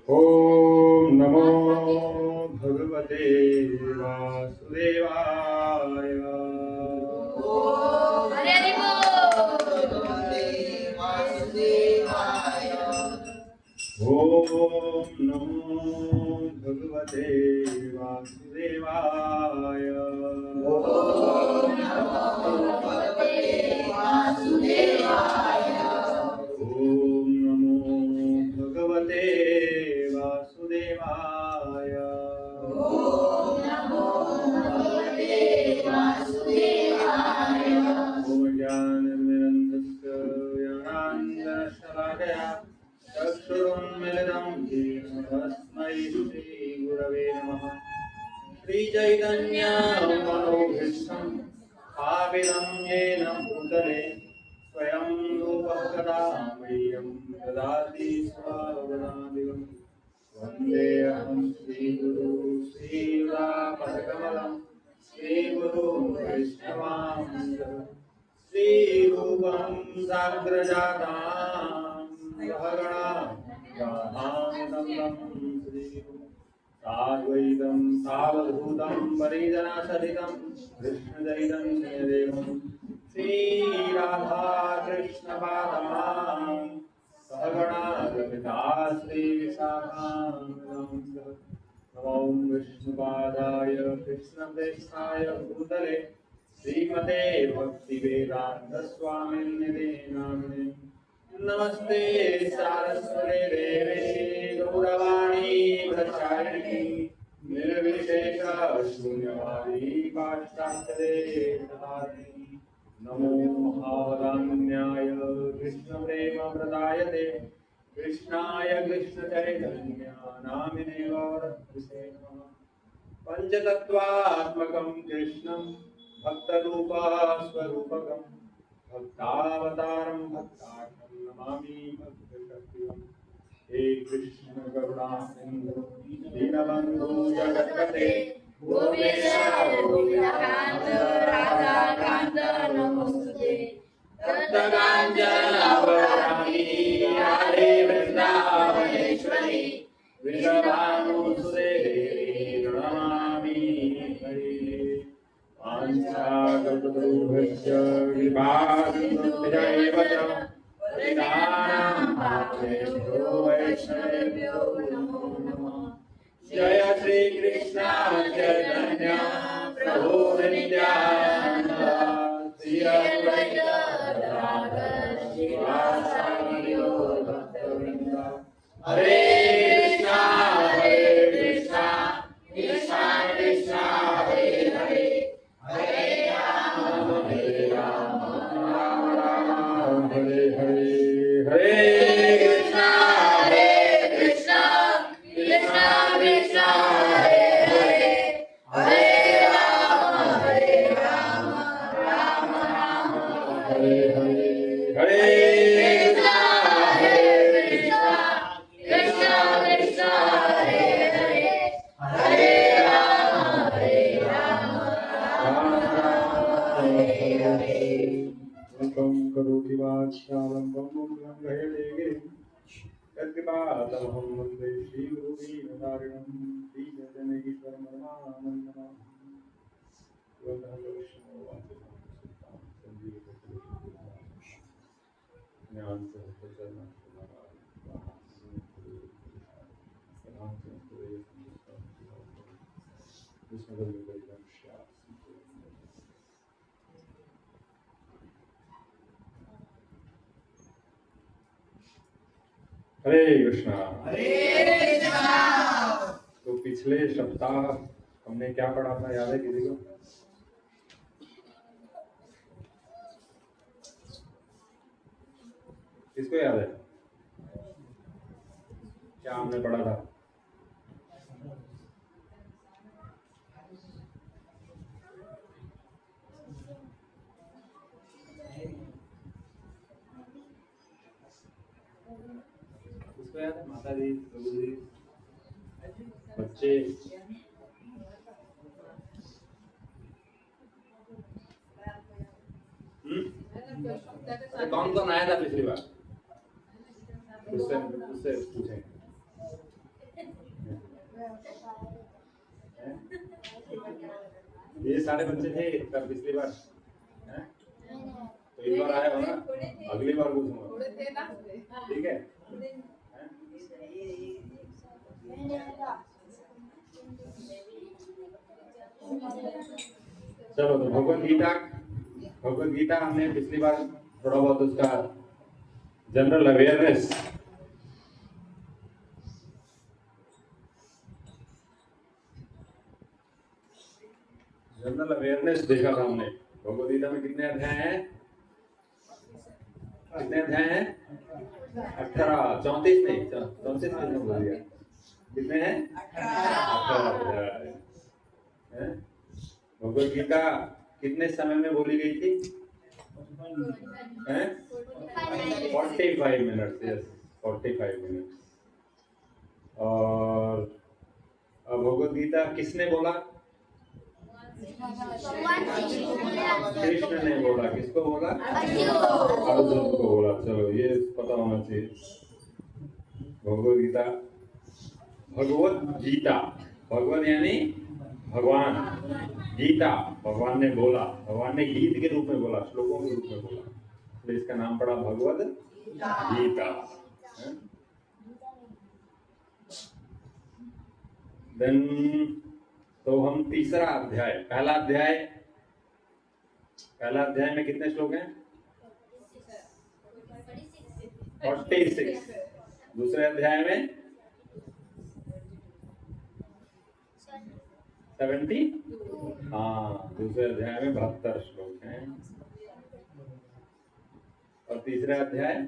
ओम नमो भगवते वासुदेवाय। ओम हरि भगवते वासुदेवाय। ओम नमो भगवते वासुदेवाय। ओम नमो भगवते वासुदेवाय। ओम नमो भगवते वासुदेवाय। ओम नमो भगवते वासुदेवाय। ओम ज्ञाननिरञ्जनस्य ज्ञानाञ्जनशलाकया चक्षुरुन्मीलितं येन तस्मै श्रीगुरवे नमः। श्रीचैतन्यमनोभीष्टं स्थापितं येन भूतले स्वयं रूपः कदा मह्यं ददाति स्वपदान्तिकम्। वन्देऽहं श्रीगुरु श्रीयुतापदकमलं श्रीगुरु वैष्णवांश्च श्रीरूपं साग्रजातां सहगणा साद्वैतं सावधूतं परिजनसहितं कृष्णचैतन्यदेवं श्रीराधाकृष्णपादान् सहगणा ललिता श्रीविशाखान्वितांश्च। नमो विष्णुपादाय कृष्णप्रेष्ठाय भूतले श्रीमते भक्तिवेदान्तस्वामिन्निधे नामिने। नमस्ते सारस्वते देवे गौरवाणी प्रचारिणी निर्विशेष शून्यवादी पाश्चात्यदेशतारिणी। नमो महावदान्याय कृष्णप्रेमप्रदायते कृष्णाय कृष्णचैतन्य नामिने गौरहृषे नमः। पंचतत्वात्मकं कृष्णं भक्तरूपस्वरूपकं भक्तावतारं भक्ताख्यं नमामि भक्तशक्तिं। हे कृष्ण करुणा सिंधु दीनबन्धु जगत्पते गोविंद गोविंदकांत राधाकांत नमोस्तुते। तप्तकाञ्चनवराणि राधे वृन्दावनेश्वरी वृषभानुसुते देवी प्रणमामि हरे। वाञ्छाकल्पतरुभ्यश्च कृपासिन्धुभ्यैव च पतितानां पावनेभ्यो वैष्णवेभ्यो नमो नमः। जय श्री कृष्ण चैतन्य प्रभु नित्यानंद श्री अद्वैत गदाधर श्रीवासादि गौर भक्तवृंद। हरे कृष्णा कृष्णा कृष्णा हरे हरे हरे राम राम राम हरे हरे। हरे कृष्णा कृष्णा कृष्णा कृष्णा हरे हरे हरे राम राम राम हरे हरे। हरे कृष्णा कृष्णा कृष्णा कृष्णा हरे हरे हरे राम राम राम हरे हरे। त्वं करोति वाचालं वंदं गहेलेगे यत्कृपातमहं वन्दे श्रीगुरुदीनतारिणं श्रीचैतन्येश्वरं परमानन्दं। वन्दे वैष्णव वासुदेवं ज्ञान सहस्रचरण हरे कृष्णा। तो पिछले सप्ताह हमने क्या पढ़ा था, याद है किसी को? किसको याद है क्या हमने पढ़ा था? किसको याद है? माता जी, प्रभु जी, बच्चे? कौन कौन आया था पिछली बार? उससे पूछें। हैं? ये सारे बच्चे थे तब पिछली बार हैं? तो इस बार आया हो ना, अगली बार पूछूंगा, ठीक है? हैं? चलो तो भगवत गीता हमने पिछली बार थोड़ा बहुत उसका जनरल अवेयरनेस देखा था हमने। भगवत गीता में कितने अध्याय हैं? कितने अध्याय हैं? 18, 34 नहीं, 34 कितने बोल दिया? कितने हैं? 18 अध्याय हैं? भगवत गीता कितने समय में बोली गई थी? 45 मिनट्स, यस 45 मिनट्स। और भगवत गीता किसने बोला? कृष्ण ने बोला। किसको बोला? अर्जुन को बोला। चलो ये पता होना चाहिए। भगवत गीता, भगवत यानी भगवान, गीता भगवान ने बोला, भगवान ने गीत के रूप में बोला, श्लोकों के रूप में बोला, तो इसका नाम पड़ा भगवत गीता। देन तो हम तीसरा अध्याय, पहला अध्याय में कितने श्लोक हैं? 46। दूसरे अध्याय में 70, हाँ दूसरे अध्याय में 72 श्लोक हैं। और तीसरा अध्याय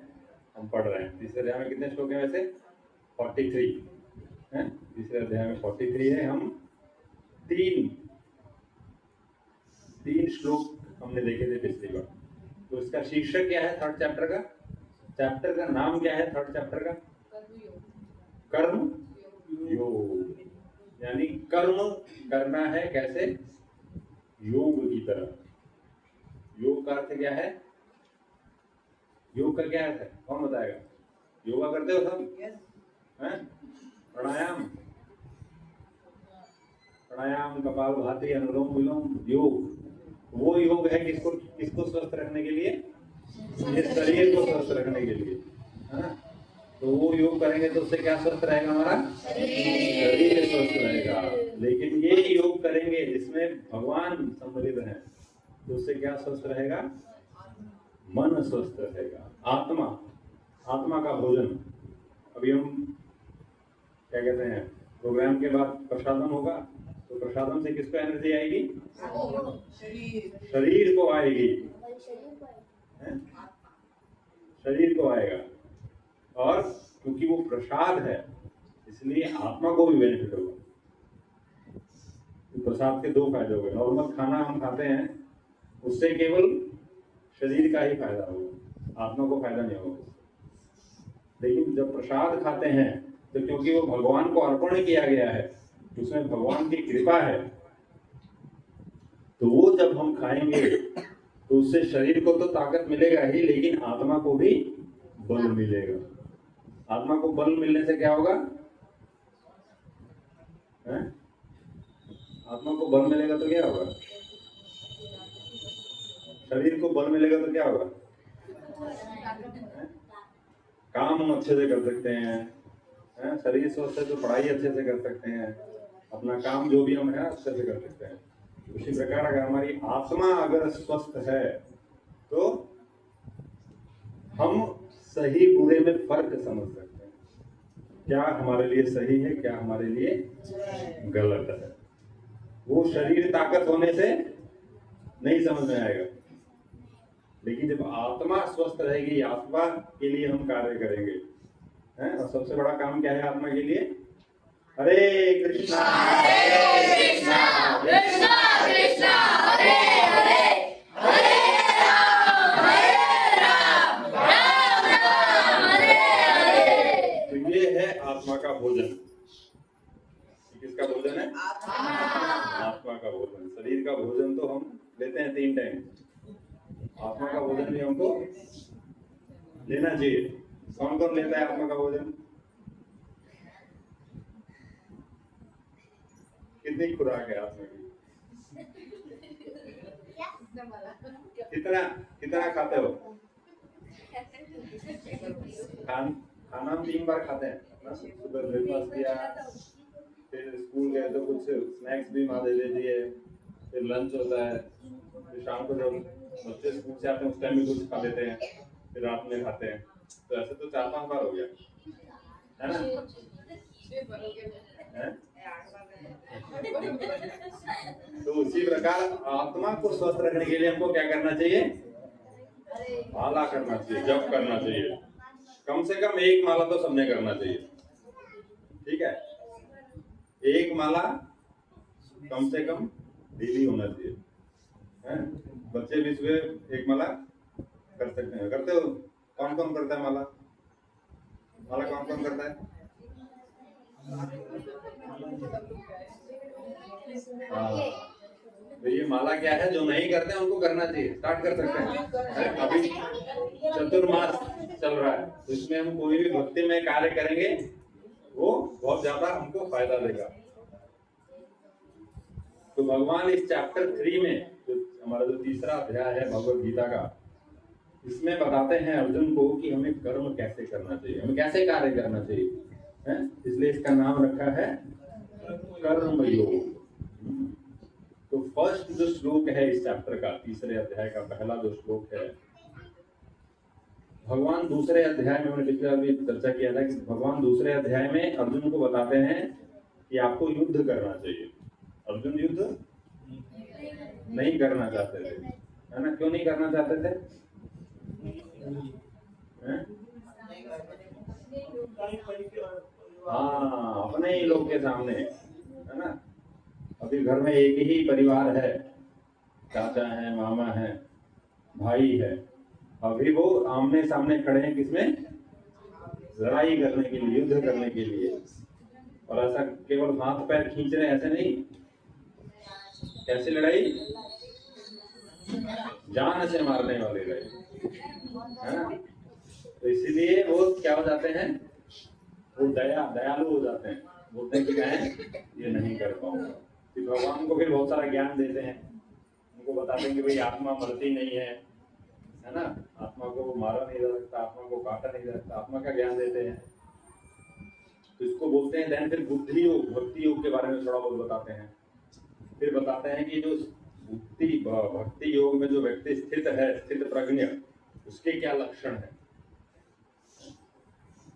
हम पढ़ रहे हैं। तीसरे अध्याय में कितने श्लोक हैं वैसे? 43 हैं। तीसरे अध्याय में 43 है। हम तीन श्लोक हमने देखे थे पिछली बार। तो इसका शीर्षक क्या है? थर्ड चैप्टर का नाम क्या है? थर्ड चैप्टर का कर्म योग, यानी कर्म करना है कैसे? योग की तरह। योग का अर्थ क्या है? योग का क्या अर्थ है? कौन बताएगा? योगा करते हो सब? हैं? प्राणायाम, कपालभाति, अनुलोम विलोम, योग। वो योग है किसको स्वस्थ रखने के लिए? इस शरीर को स्वस्थ रखने के लिए, है ना? तो वो योग करेंगे तो उससे क्या स्वस्थ रहेगा? हमारा शरीर स्वस्थ रहेगा। लेकिन ये योग करेंगे जिसमें भगवान सम्मिलित है, तो उससे क्या स्वस्थ रहेगा? मन स्वस्थ रहेगा। आत्मा का भोजन। अभी हम क्या कहते हैं, प्रोग्राम के बाद प्रसादम होगा, तो प्रसादम से किसको एनर्जी आएगी? शरीर को आएगी, शरीर को आएगा। और क्योंकि वो प्रसाद है इसलिए आत्मा को भी बेनिफिट होगा। तो प्रसाद के 2 फायदे हो गए। नॉर्मल खाना हम खाते हैं उससे केवल शरीर का ही फायदा होगा, आत्मा को फायदा नहीं होगा। लेकिन जब प्रसाद खाते हैं तो क्योंकि वो भगवान को अर्पण किया गया है, उसमें भगवान की कृपा है, तो वो जब हम खाएंगे तो उससे शरीर को तो ताकत मिलेगा ही, लेकिन आत्मा को भी बल मिलेगा। आत्मा को बल मिलने से क्या होगा? आत्मा को बल मिलेगा तो क्या होगा? शरीर को बल मिलेगा तो क्या होगा? काम हम अच्छे से कर सकते हैं, शरीर स्वस्थ है तो पढ़ाई अच्छे से कर सकते हैं, अपना काम जो भी हम है अच्छे से कर सकते हैं। उसी प्रकार अगर हमारी आत्मा अगर स्वस्थ है तो हम सही बुरे में फर्क समझ सकते हैं, क्या हमारे लिए सही है, क्या हमारे लिए गलत है। वो शरीर ताकत होने से नहीं समझ में आएगा, लेकिन जब आत्मा स्वस्थ रहेगी, आत्मा के लिए हम कार्य करेंगे, हैं? और सबसे बड़ा काम क्या है आत्मा के लिए? हरे कृष्णा कृष्णा कृष्णा हरे हरे, हरे राम राम राम हरे हरे। तो ये है आत्मा का भोजन। किसका भोजन है? आत्मा का भोजन। शरीर का भोजन तो हम लेते हैं 3 टाइम, आत्मा का भोजन भी हमको लेना चाहिए। कौन कौन लेता है आत्मा का भोजन? कितनी खुराक है आत्मा की? कितना कितना खाते हो? खाना हम 3 बार खाते हैं ना? सुबह ब्रेकफास्ट किया, फिर स्कूल गए तो कुछ स्नैक्स भी माँ दे देती है, फिर लंच होता है, फिर शाम को जब बच्चे स्कूल से आते हैं उस टाइम भी कुछ खा लेते हैं, फिर रात में खाते हैं। तो ऐसे तो 4-5 बार हो गया है ना? हैं? तो उसी प्रकार आत्मा को स्वस्थ रखने के लिए हमको क्या करना चाहिए? माला करना चाहिए, जप करना चाहिए। कम से कम 1 माला तो सबने करना चाहिए, ठीक है? 1 माला कम से कम डेली होना चाहिए, हैं? बच्चे भी सुबह 1 माला कर सकते हैं। करते हो? कौन कौन करता है माला? माला कौन कौन करता है? हाँ, तो ये माला क्या है? जो नहीं करते हैं उनको करना चाहिए, स्टार्ट कर सकते हैं। अभी चतुर्मास चल रहा है, तो इसमें हम कोई भी भक्ति में कार्य करेंगे वो बहुत ज्यादा हमको फायदा देगा। तो भगवान इस चैप्टर 3 में जो हमारा जो तीसरा अध्याय है भगवद गीता का, इसमें बताते हैं अर्जुन को कि हमें कर्म कैसे करना चाहिए, हमें कैसे कार्य करना चाहिए, है? इसलिए इसका नाम रखा है कर्म योग। तो फर्स्ट जो श्लोक है इस चैप्टर का, तीसरे अध्याय का पहला जो श्लोक है, भगवान दूसरे अध्याय में, हमने पिछले भी चर्चा किया था कि भगवान दूसरे अध्याय में अर्जुन को बताते हैं कि आपको युद्ध करना चाहिए। अर्जुन युद्ध नहीं करना चाहते थे, है ना? क्यों नहीं करना चाहते थे? हाँ, अपने ही लोग के सामने, है ना? अभी घर में एक ही परिवार है, चाचा है, मामा है, भाई है, अभी वो आमने सामने खड़े हैं किसमें? लड़ाई करने के लिए, युद्ध करने के लिए। और ऐसा केवल हाथ पैर खींच रहे, ऐसे नहीं। कैसी लड़ाई? जान से मारने वाली लड़ाई, है ना? तो इसीलिए वो क्या हो जाते हैं? वो दयालु हो जाते हैं, बोलते हैं कि मैं ये नहीं कर पाऊंगा। फिर भगवान को फिर बहुत सारा ज्ञान देते हैं, उनको बताते हैं कि भाई आत्मा मरती नहीं है ना? आत्मा को मारा नहीं जा सकता, आत्मा को काटा नहीं जा सकता, आत्मा का ज्ञान देते हैं। तो इसको बोलते हैं देन फिर बुद्धि योग, भक्ति योग के बारे में थोड़ा बहुत बताते हैं। फिर बताते हैं कि जो भक्ति योग में जो व्यक्ति स्थित है, स्थित प्रज्ञ, उसके क्या लक्षण है,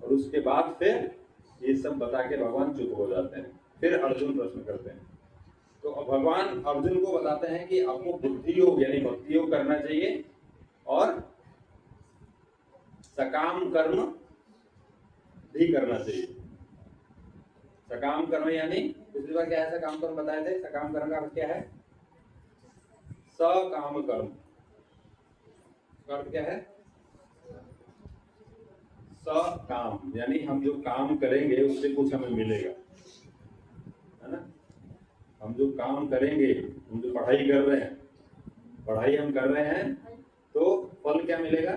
और उसके बाद फिर ये सब बता के भगवान चुप हो जाते हैं। फिर अर्जुन प्रश्न करते हैं। तो भगवान अर्जुन को बताते हैं कि आपको बुद्धि योग यानी भक्ति योग करना चाहिए, और सकाम कर्म भी करना चाहिए। सकाम कर्म यानी पिछली बार क्या है सकाम कर्म बताए थे? सकाम कर्म का अर्थ क्या है? सकाम कर्म का अर्थ क्या है? सकाम यानी हम जो काम करेंगे उससे कुछ हमें मिलेगा, है ना? हम जो काम करेंगे, हम जो पढ़ाई कर रहे हैं, पढ़ाई हम कर रहे हैं तो फल क्या मिलेगा?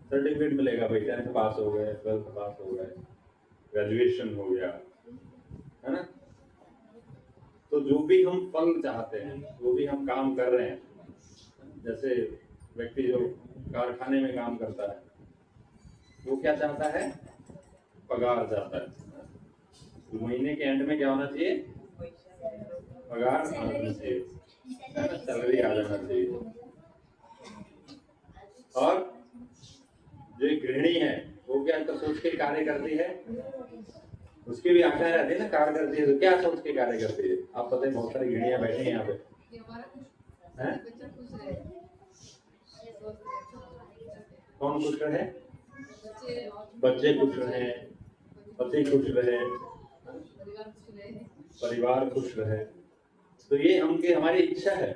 सर्टिफिकेट मिलेगा, भाई 10th पास हो गए, 12th पास हो गए, ग्रेजुएशन हो गया, है ना? तो जो भी हम फल चाहते हैं, जो भी हम काम कर रहे हैं, जैसे व्यक्ति जो कारखाने में काम करता है वो क्या चाहता है? पगार चाहता है। महीने के एंड में क्या होना चाहिए? पगार आना चाहिए, है ना? सैलरी आ जाना चाहिए। और जो एक गृहिणी है वो क्या सोच के कार्य करती है? उसकी भी आशाएं रहती है ना, कार्य करती है, तो क्या सोच के कार्य करती है? आप पता है बहुत सारी गृहिणियां बैठी हैं यहाँ पे, हैं? कौन खुश रहे? बच्चे खुश रहे, पति खुश रहे, परिवार खुश रहे, तो ये हमारी इच्छा है।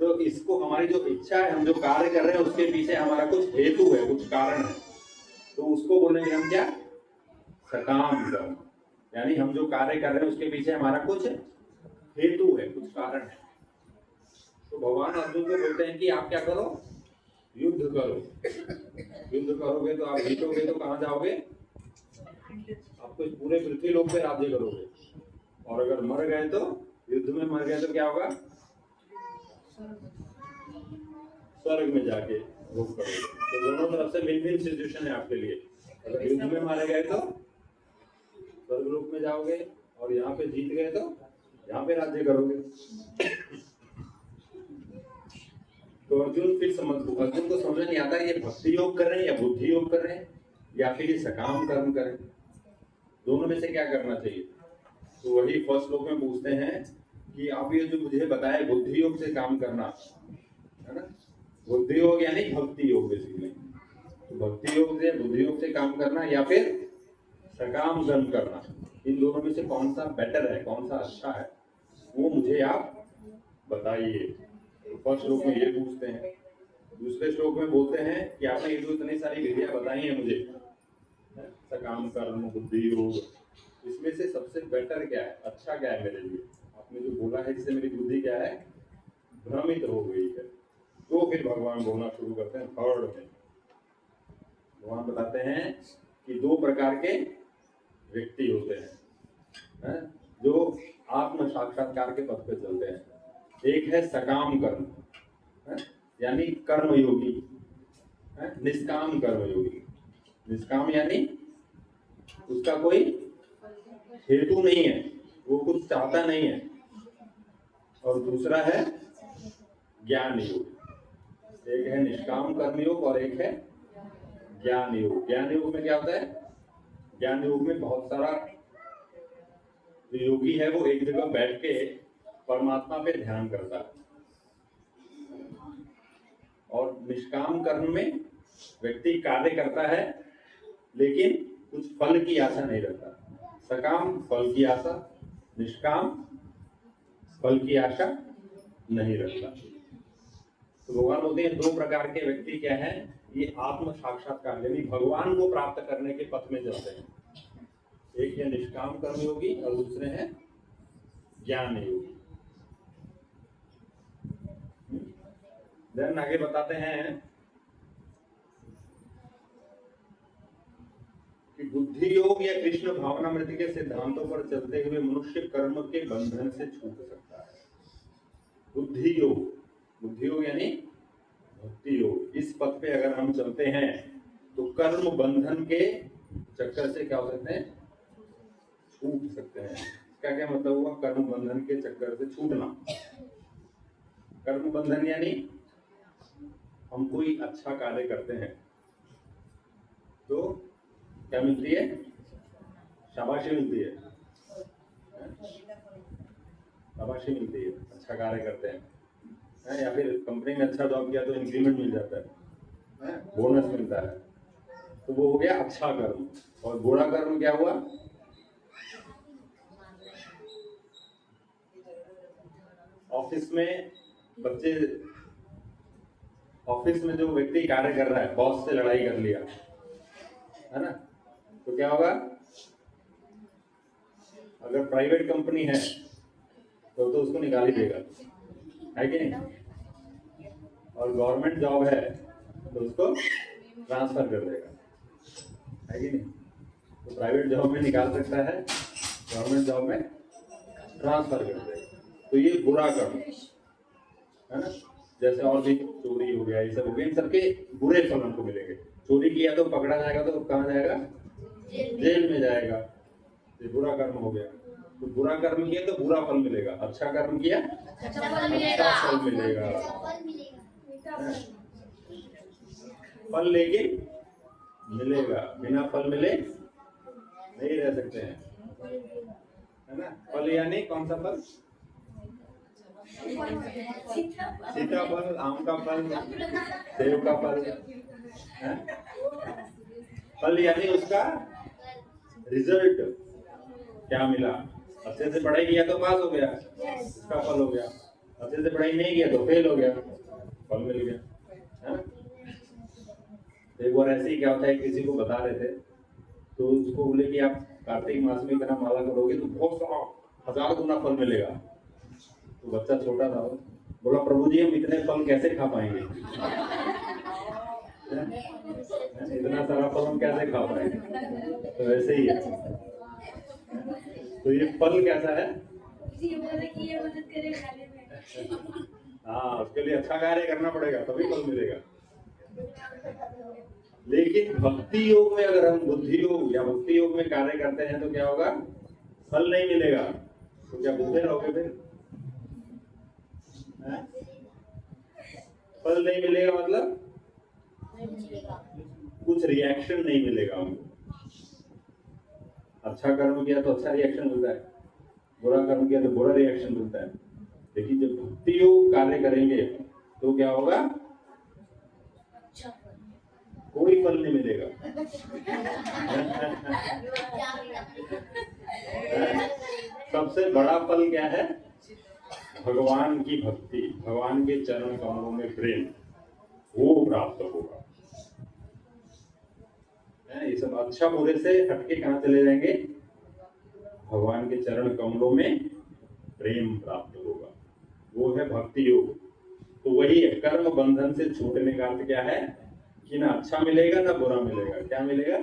तो इसको हमारी जो इच्छा है, हम जो कार्य कर रहे हैं उसके पीछे हमारा कुछ हेतु है, कुछ कारण है, तो उसको बोलेंगे हम क्या? सकाम कर्म। यानी हम जो कार्य कर रहे हैं उसके पीछे हमारा कुछ हेतु है, कुछ कारण है। तो भगवान अर्जुन को बोलते हैं कि आप क्या करो? युद्ध करो। युद्ध करोगे तो आप जीतोगे, तो कहाँ जाओगे? आपको पूरे पृथ्वी लोक पे राज्य करोगे, और अगर मर गए तो, युद्ध में मर गए तो क्या होगा? स्वर्ग में जाके भोग करोगे। तो दोनों तरफ से विन विन सिचुएशन है आपके लिए। अगर युद्ध में मारे गए तो स्वर्ग लोक में जाओगे, और यहाँ पे जीत गए तो यहाँ पे राज्य करोगे। तो अर्जुन को समझ नहीं आता ये भक्ति योग कर रहे हैं या बुद्धि योग कर रहे हैं या फिर ये सकाम कर्म करें, दोनों में से क्या करना चाहिए। तो वही फर्स्ट श्लोक में पूछते हैं कि आप ये जो मुझे बताए बुद्धि योग से काम करना है ना, बुद्धि योग यानी भक्ति योग बेसिकली। तो भक्ति योग से बुद्धि योग से काम करना या फिर सकाम कर्म करना, इन दोनों में से कौन सा बेटर है, कौन सा अच्छा है, वो मुझे आप बताइए। तो फर्स्ट श्लोक में ये पूछते हैं। दूसरे श्लोक में बोलते हैं कि आपने ये जो इतनी सारी विधियां बताई हैं मुझे, सकाम कर्म बुद्धि योग, इसमें से सबसे बेटर क्या है, अच्छा क्या है मेरे लिए? आपने जो बोला है जिससे मेरी बुद्धि क्या है, भ्रमित हो गई है। तो फिर भगवान बोलना शुरू करते हैं थर्ड में। भगवान बताते हैं कि दो प्रकार के व्यक्ति होते हैं जो आत्म साक्षात्कार के पथ पे चलते हैं। एक है सकाम कर्म यानी कर्म योगी, निष्काम कर्म योगी। निष्काम यानी उसका कोई हेतु नहीं है, वो कुछ चाहता नहीं है। और दूसरा है ज्ञान योग। एक है निष्काम कर्म योग और एक है ज्ञान योग। ज्ञान योग में क्या होता है? ज्ञान योग में बहुत सारा जो योगी है वो एक जगह बैठ के परमात्मा पे ध्यान करता है। और निष्काम कर्म में व्यक्ति कार्य करता है लेकिन कुछ फल की आशा नहीं रखता। सकाम फल की आशा, निष्काम फल की आशा नहीं रखता। तो भगवान बोलते हैं दो प्रकार के व्यक्ति क्या है, ये आत्म साक्षात्कार यानी भगवान को प्राप्त करने के पथ में चलते हैं। एक है निष्काम कर्म योगी और दूसरे हैं ज्ञान योगी। देन आगे बताते हैं कि बुद्धि योग या कृष्ण भावनामृति के सिद्धांतों पर चलते हुए मनुष्य कर्म के बंधन से छूट सकता है। बुद्धि योग यानी भक्ति योग। इस पथ पे अगर हम चलते हैं तो कर्म बंधन के चक्कर से क्या हो सकते हैं, छूट सकते हैं। इसका क्या मतलब हुआ, कर्म बंधन के चक्कर से छूटना। कर्म बंधन यानी हम कोई अच्छा कार्य करते हैं तो क्या मिलती है, शाबाशी मिलती है, शाबाशी मिलती है। अच्छा कार्य करते हैं या फिर कंपनी में अच्छा जॉब किया तो इंक्रीमेंट मिल जाता है, बोनस मिलता है। तो वो हो गया अच्छा कर्म। और बुरा कर्म क्या हुआ, ऑफिस में बच्चे, ऑफिस में जो व्यक्ति कार्य कर रहा है, बॉस से लड़ाई कर लिया है ना, तो क्या होगा, अगर प्राइवेट कंपनी है तो उसको निकाल ही देगा, है कि नहीं। और गवर्नमेंट जॉब है तो उसको ट्रांसफर कर देगा, है कि नहीं। तो प्राइवेट जॉब में निकाल सकता है, गवर्नमेंट जॉब में ट्रांसफर कर देगा। तो ये बुरा कर्म है ना। जैसे और भी चोरी हो गया, ये सब हो गया, इन सबके बुरे फल हमको मिलेंगे। चोरी किया तो पकड़ा जाएगा तो कहाँ जाएगा, जेल में जाएगा। ये बुरा कर्म हो गया। तो बुरा कर्म किया तो बुरा फल मिलेगा, अच्छा कर्म किया अच्छा फल मिलेगा। अच्छा फल मिलेगा। फल लेकिन मिलेगा, बिना फल मिले नहीं रह सकते हैं, है ना। फल यानी कौन सा फल, सीताफल, आम का फल, सेब का फल, है? फल यानी उसका रिजल्ट क्या मिला। अच्छे से पढ़ाई किया तो पास हो गया, उसका फल हो गया। अच्छे से पढ़ाई नहीं किया तो फेल हो गया, फल मिल गया, है ना। एक बार ऐसे ही क्या होता है, किसी को बता रहे थे तो उसको बोले कि आप कार्तिक मास में इतना माला करोगे तो बहुत सारा 1000 गुना फल मिलेगा। तो बच्चा छोटा था, बोला प्रभु जी हम इतने फल कैसे खा पाएंगे, इतना सारा फल हम कैसे खा पाएंगे। तो ऐसे ही है, तो ये फल कैसा है? किसी बोले कि ये मदद करे खाने में। हाँ, उसके लिए अच्छा कार्य करना पड़ेगा तभी फल मिलेगा। लेकिन भक्ति योग में अगर हम बुद्धि योग या भक्ति योग में कार्य करते हैं तो क्या होगा? फल नहीं मिलेगा। तो क्या भूखे रहोगे फिर? हैं? फल नहीं मिलेगा मतलब कुछ रिएक्शन नहीं मिलेगा हमको। अच्छा कर्म किया तो अच्छा रिएक्शन मिलता है, बुरा कर्म किया तो बुरा रिएक्शन मिलता है। लेकिन जब भक्ति योग कार्य करेंगे तो क्या होगा? कोई फल नहीं मिलेगा। सबसे बड़ा फल क्या है? भगवान की भक्ति, भगवान के चरण कमलों में प्रेम, वो प्राप्त होगा। ये सब अच्छा बुरे से हटके कहाँ चले जाएंगे? भगवान के चरण कमलों में प्रेम प्राप्त होगा, वो है भक्ति योग। तो वही है, कर्म बंधन से छूटने का अर्थ क्या है कि ना अच्छा मिलेगा ना बुरा मिलेगा। क्या मिलेगा?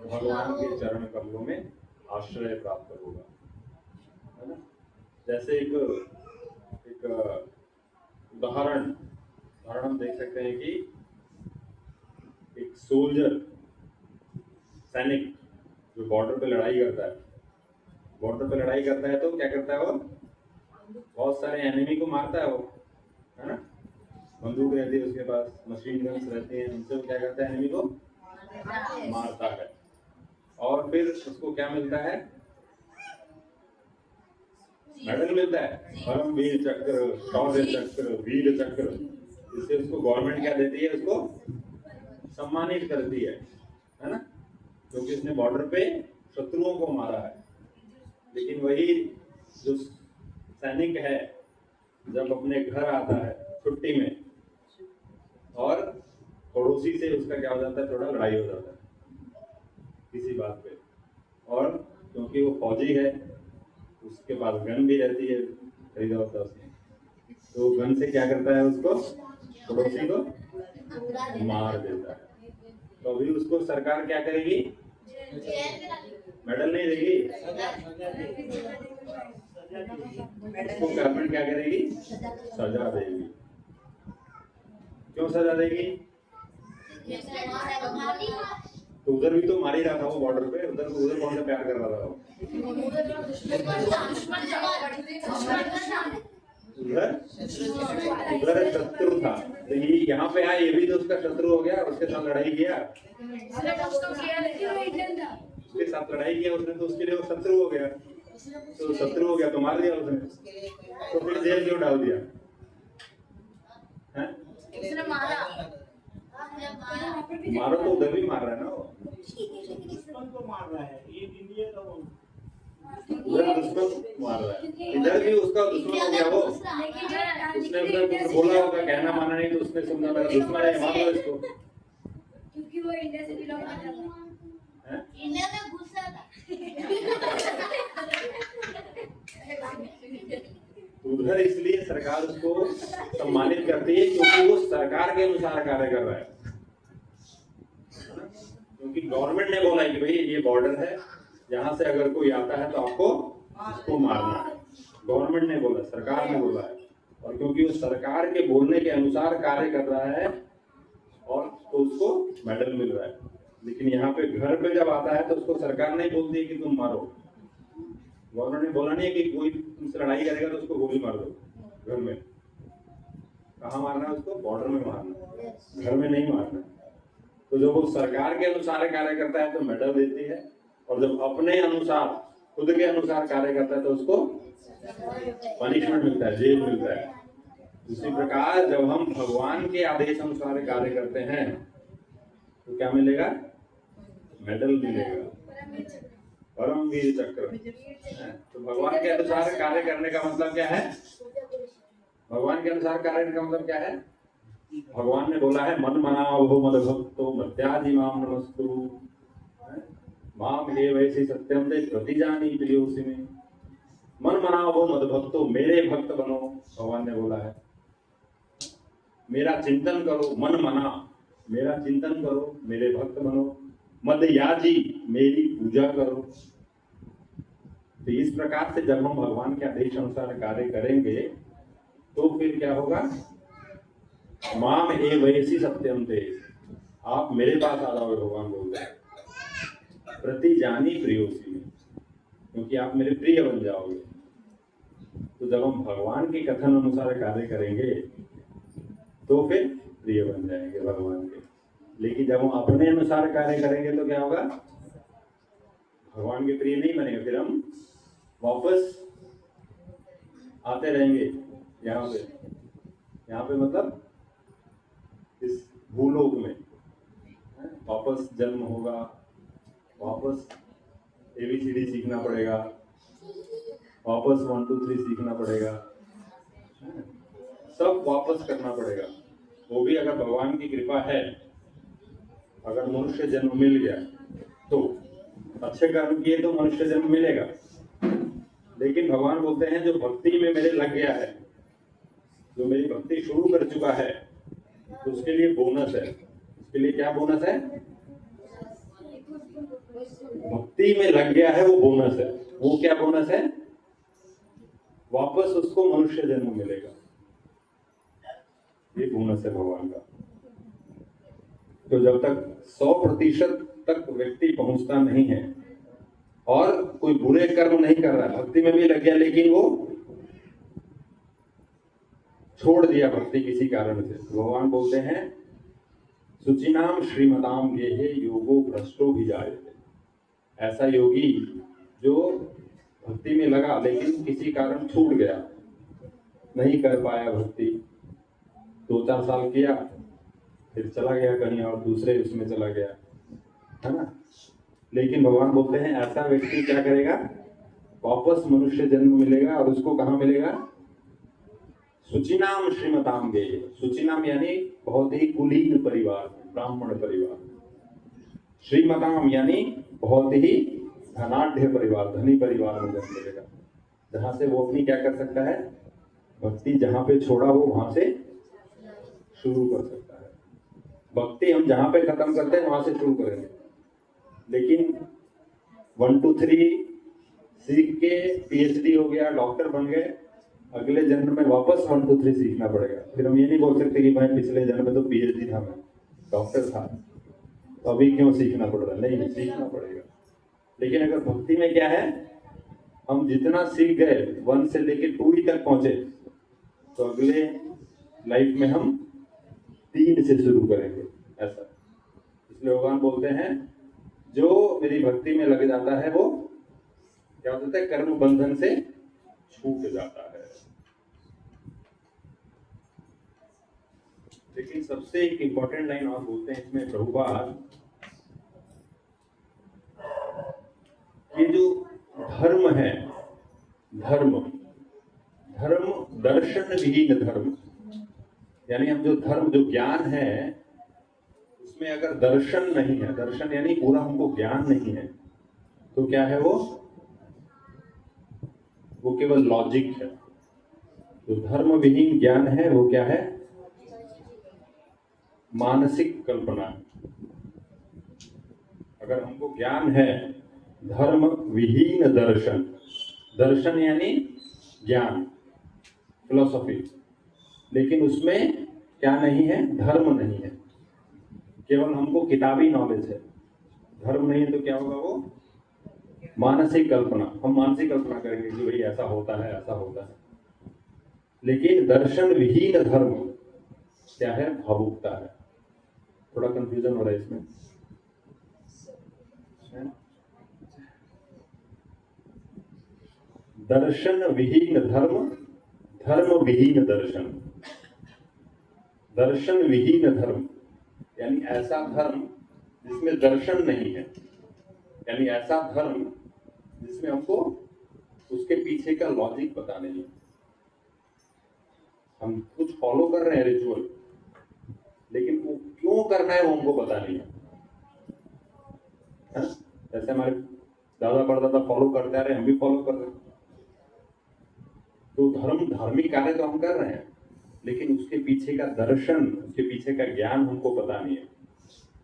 भगवान के चरण कमलों में आश्रय प्राप्त होगा, है ना। जैसे एक उदाहरण हम देख सकते हैं कि एक सोल्जर, सैनिक जो बॉर्डर पे लड़ाई करता है, तो क्या करता है? वो बहुत सारे एनिमी को मारता है, वो, है ना। बंदूक रहती है उसके पास, मशीन गन्स रहती हैं, उनसे वो क्या करता है? एनिमी को मारता है। और फिर उसको क्या मिलता है? मेडल मिलता है, परमवीर चक्र, शौर्य चक्र, वीर चक्र। इससे उसको गवर्नमेंट क्या देती है? उसको सम्मानित करती है ना, क्योंकि उसने बॉर्डर पे शत्रुओं को मारा है। लेकिन वही जो सैनिक है जब अपने घर आता है छुट्टी में और पड़ोसी से उसका क्या हो जाता है? थोड़ा लड़ाई हो जाता है किसी बात पे, और क्योंकि वो फौजी है उसके पास गन भी रहती है, खरीदा होता है उसने, तो गन से क्या करता है? उसको, पड़ोसी को मार देता है। तो अभी उसको सरकार क्या करेगी? मेडल नहीं देगी, उसको गवर्नमेंट क्या करेगी? सजा देगी। क्यों सजा देगी? तो उधर भी तो मार ही रहा था वो बॉर्डर पे, उधर कौन सा प्यार कर रहा था वो? उधर शत्रु था। तो ये यहाँ पे आया, ये भी तो उसका शत्रु हो गया, उसके साथ लड़ाई किया, उसके साथ लड़ाई किया उसने, तो उसके लिए वो शत्रु हो गया। तो शत्रु हो गया तो मार दिया उसने, तो फिर जेल क्यों डाल दिया? हैं? मारो तो उधर भी मार रहा है ना, वो मार रहा है, ये इंडिया का उधर दुश्मन मार रहा है, इधर भी उसका दुश्मन हो गया वो। उसने उधर कुछ बोला होगा, कहना माना नहीं, तो उसने सुनना मेरा दुश्मन है, मार लो इसको, क्योंकि वो इंडिया से बिलोंग करता था। इंडिया में गुस्सा था। उधर इसलिए सरकार उसको सम्मानित करती है क्योंकि वो सरकार के अनुसार कार्य कर रहा है। क्योंकि गवर्नमेंट ने बोला है कि भाई ये बॉर्डर है, यहाँ से अगर कोई आता है तो आपको उसको मारना है। गवर्नमेंट ने बोला, सरकार ने बोला है, और क्योंकि वो सरकार के बोलने के अनुसार कार्य कर रहा है और तो उसको मेडल मिल रहा है। लेकिन यहाँ पे घर पे जब आता है तो उसको सरकार नहीं बोलती है कि तुम मारो। गवर्नमेंट ने बोला नहीं है कि कोई तुमसे लड़ाई करेगा तो उसको गोली मार दो। घर में कहाँ मारना है उसको? बॉर्डर में मारना, घर में नहीं मारना। तो जब वो सरकार के अनुसार कार्य करता है तो मेडल देती है, और जब अपने अनुसार, खुद के अनुसार कार्य करता है तो उसको पनिशमेंट मिलता है, जेल मिलता है। उसी प्रकार जब हम भगवान के आदेश अनुसार कार्य करते हैं तो क्या मिलेगा? मेडल मिलेगा, परमवीर चक्र। तो भगवान के अनुसार कार्य करने का मतलब क्या है? भगवान के अनुसार कार्य करने का मतलब क्या है? भगवान ने बोला है, मन मनावो मद भक्तो मत्याधि माम नमस्तु माम एवैसी सत्यम ते प्रतिजानी प्रियोसि में। मन मनावो मद भक्तो, मेरे भक्त बनो, भगवान ने बोला है। मेरा चिंतन करो, मन मना, मेरा चिंतन करो, मेरे भक्त बनो। मद याजी, मेरी पूजा करो। तो इस प्रकार से जब हम भगवान के आदेश अनुसार कार्य करेंगे तो फिर क्या होगा, माम ए वैसी सत्यम थे, आप मेरे पास आ जाओगे, भगवान बोलते हैं, प्रति जानी प्रियोसी में, क्योंकि आप मेरे प्रिय बन जाओगे। तो जब हम भगवान के कथन अनुसार कार्य करेंगे तो फिर प्रिय बन जाएंगे भगवान के। लेकिन जब हम अपने अनुसार कार्य करेंगे तो क्या होगा, भगवान के प्रिय नहीं बनेंगे, फिर हम वापस आते रहेंगे यहाँ पे मतलब इस भूलोक में वापस जन्म होगा, वापस ABCD सीखना पड़ेगा, वापस 1 2 3 सीखना पड़ेगा, सब वापस करना पड़ेगा। वो भी अगर भगवान की कृपा है, अगर मनुष्य जन्म मिल गया तो अच्छे कर्म किए तो मनुष्य जन्म मिलेगा। लेकिन भगवान बोलते हैं जो भक्ति में मेरे लग गया है, जो मेरी भक्ति शुरू कर चुका है, तो उसके लिए बोनस है। उसके लिए क्या बोनस है, भक्ति में लग गया है वो बोनस है। वो क्या बोनस है, वापस उसको मनुष्य जन्म मिलेगा, ये बोनस है भगवान का। तो जब तक 100% तक व्यक्ति पहुंचता नहीं है और कोई बुरे कर्म नहीं कर रहा, भक्ति में भी लग गया लेकिन वो छोड़ दिया भक्ति किसी कारण से, भगवान बोलते हैं सुचिनाम श्रीमताम गेहे योगो भ्रष्टो भी जाए। ऐसा योगी जो भक्ति में लगा लेकिन किसी कारण छूट गया, नहीं कर पाया भक्ति, 2-4 साल किया फिर चला गया कहीं और दूसरे उसमें चला गया, है ना। लेकिन भगवान बोलते हैं ऐसा व्यक्ति क्या करेगा, वापस मनुष्य जन्म मिलेगा, और उसको कहाँ मिलेगा, सुचिनाम श्रीमताम गेहे। सुचिनाम यानी बहुत ही कुलीन परिवार, ब्राह्मण परिवार। श्रीमताम यानी बहुत ही धनाढ़ परिवार, धनी परिवार में जन्म मिलेगा, जहां से वो अपनी क्या कर सकता है, भक्ति जहां पे छोड़ा वो वहां से शुरू कर सकता है। भक्ति हम जहां पे खत्म करते हैं वहां से शुरू करेंगे, लेकिन 1 2 3 सीख के PhD हो गया, डॉक्टर बन गए, अगले जन्म में वापस 1 2 3 सीखना पड़ेगा। फिर हम ये नहीं बोल सकते कि भाई पिछले जन्म में तो PhD था, मैं डॉक्टर था, तो अभी क्यों सीखना पड़ रहा है, नहीं सीखना पड़ेगा। लेकिन अगर भक्ति में क्या है, हम जितना सीख गए 1 से लेकर 2 तक पहुंचे, तो अगले लाइफ में हम 3 से शुरू करेंगे, ऐसा। इसलिए भगवान बोलते हैं जो मेरी भक्ति में लग जाता है वो क्या होता है, कर्म बंधन से छूट जाता है। लेकिन सबसे एक इंपॉर्टेंट लाइन और बोलते हैं इसमें प्रभुपाद, ये जो धर्म है, धर्म दर्शन विहीन धर्म, यानी हम जो धर्म जो ज्ञान है उसमें अगर दर्शन नहीं है, दर्शन यानी पूरा हमको ज्ञान नहीं है, तो क्या है वो केवल लॉजिक है। जो धर्म विहीन ज्ञान है वो क्या है, मानसिक कल्पना। अगर हमको ज्ञान है, धर्म विहीन दर्शन, दर्शन यानी ज्ञान, फिलॉसफी, लेकिन उसमें क्या नहीं है, धर्म नहीं है, केवल हमको किताबी नॉलेज है, धर्म नहीं है, तो क्या होगा, वो मानसिक कल्पना। हम मानसिक कल्पना करेंगे कि भाई ऐसा होता है, ऐसा होता है। लेकिन दर्शन विहीन धर्म क्या है, भावुकता है। थोड़ा कंफ्यूजन हो रहा है इसमें, दर्शन विहीन धर्म, धर्म विहीन दर्शन। दर्शन विहीन धर्म यानी ऐसा धर्म जिसमें दर्शन नहीं है, यानी ऐसा धर्म जिसमें हमको उसके पीछे का लॉजिक पता नहीं है। हम कुछ फॉलो कर रहे हैं रिचुअल, लेकिन वो क्यों करना है वो हमको पता नहीं है। जैसे हमारे दादा परदादा फॉलो करते आ रहे हैं, हम भी फॉलो कर रहे हैं। तो धार्मिक कार्य तो हम कर रहे हैं, लेकिन उसके पीछे का दर्शन, उसके पीछे का ज्ञान हमको पता नहीं है।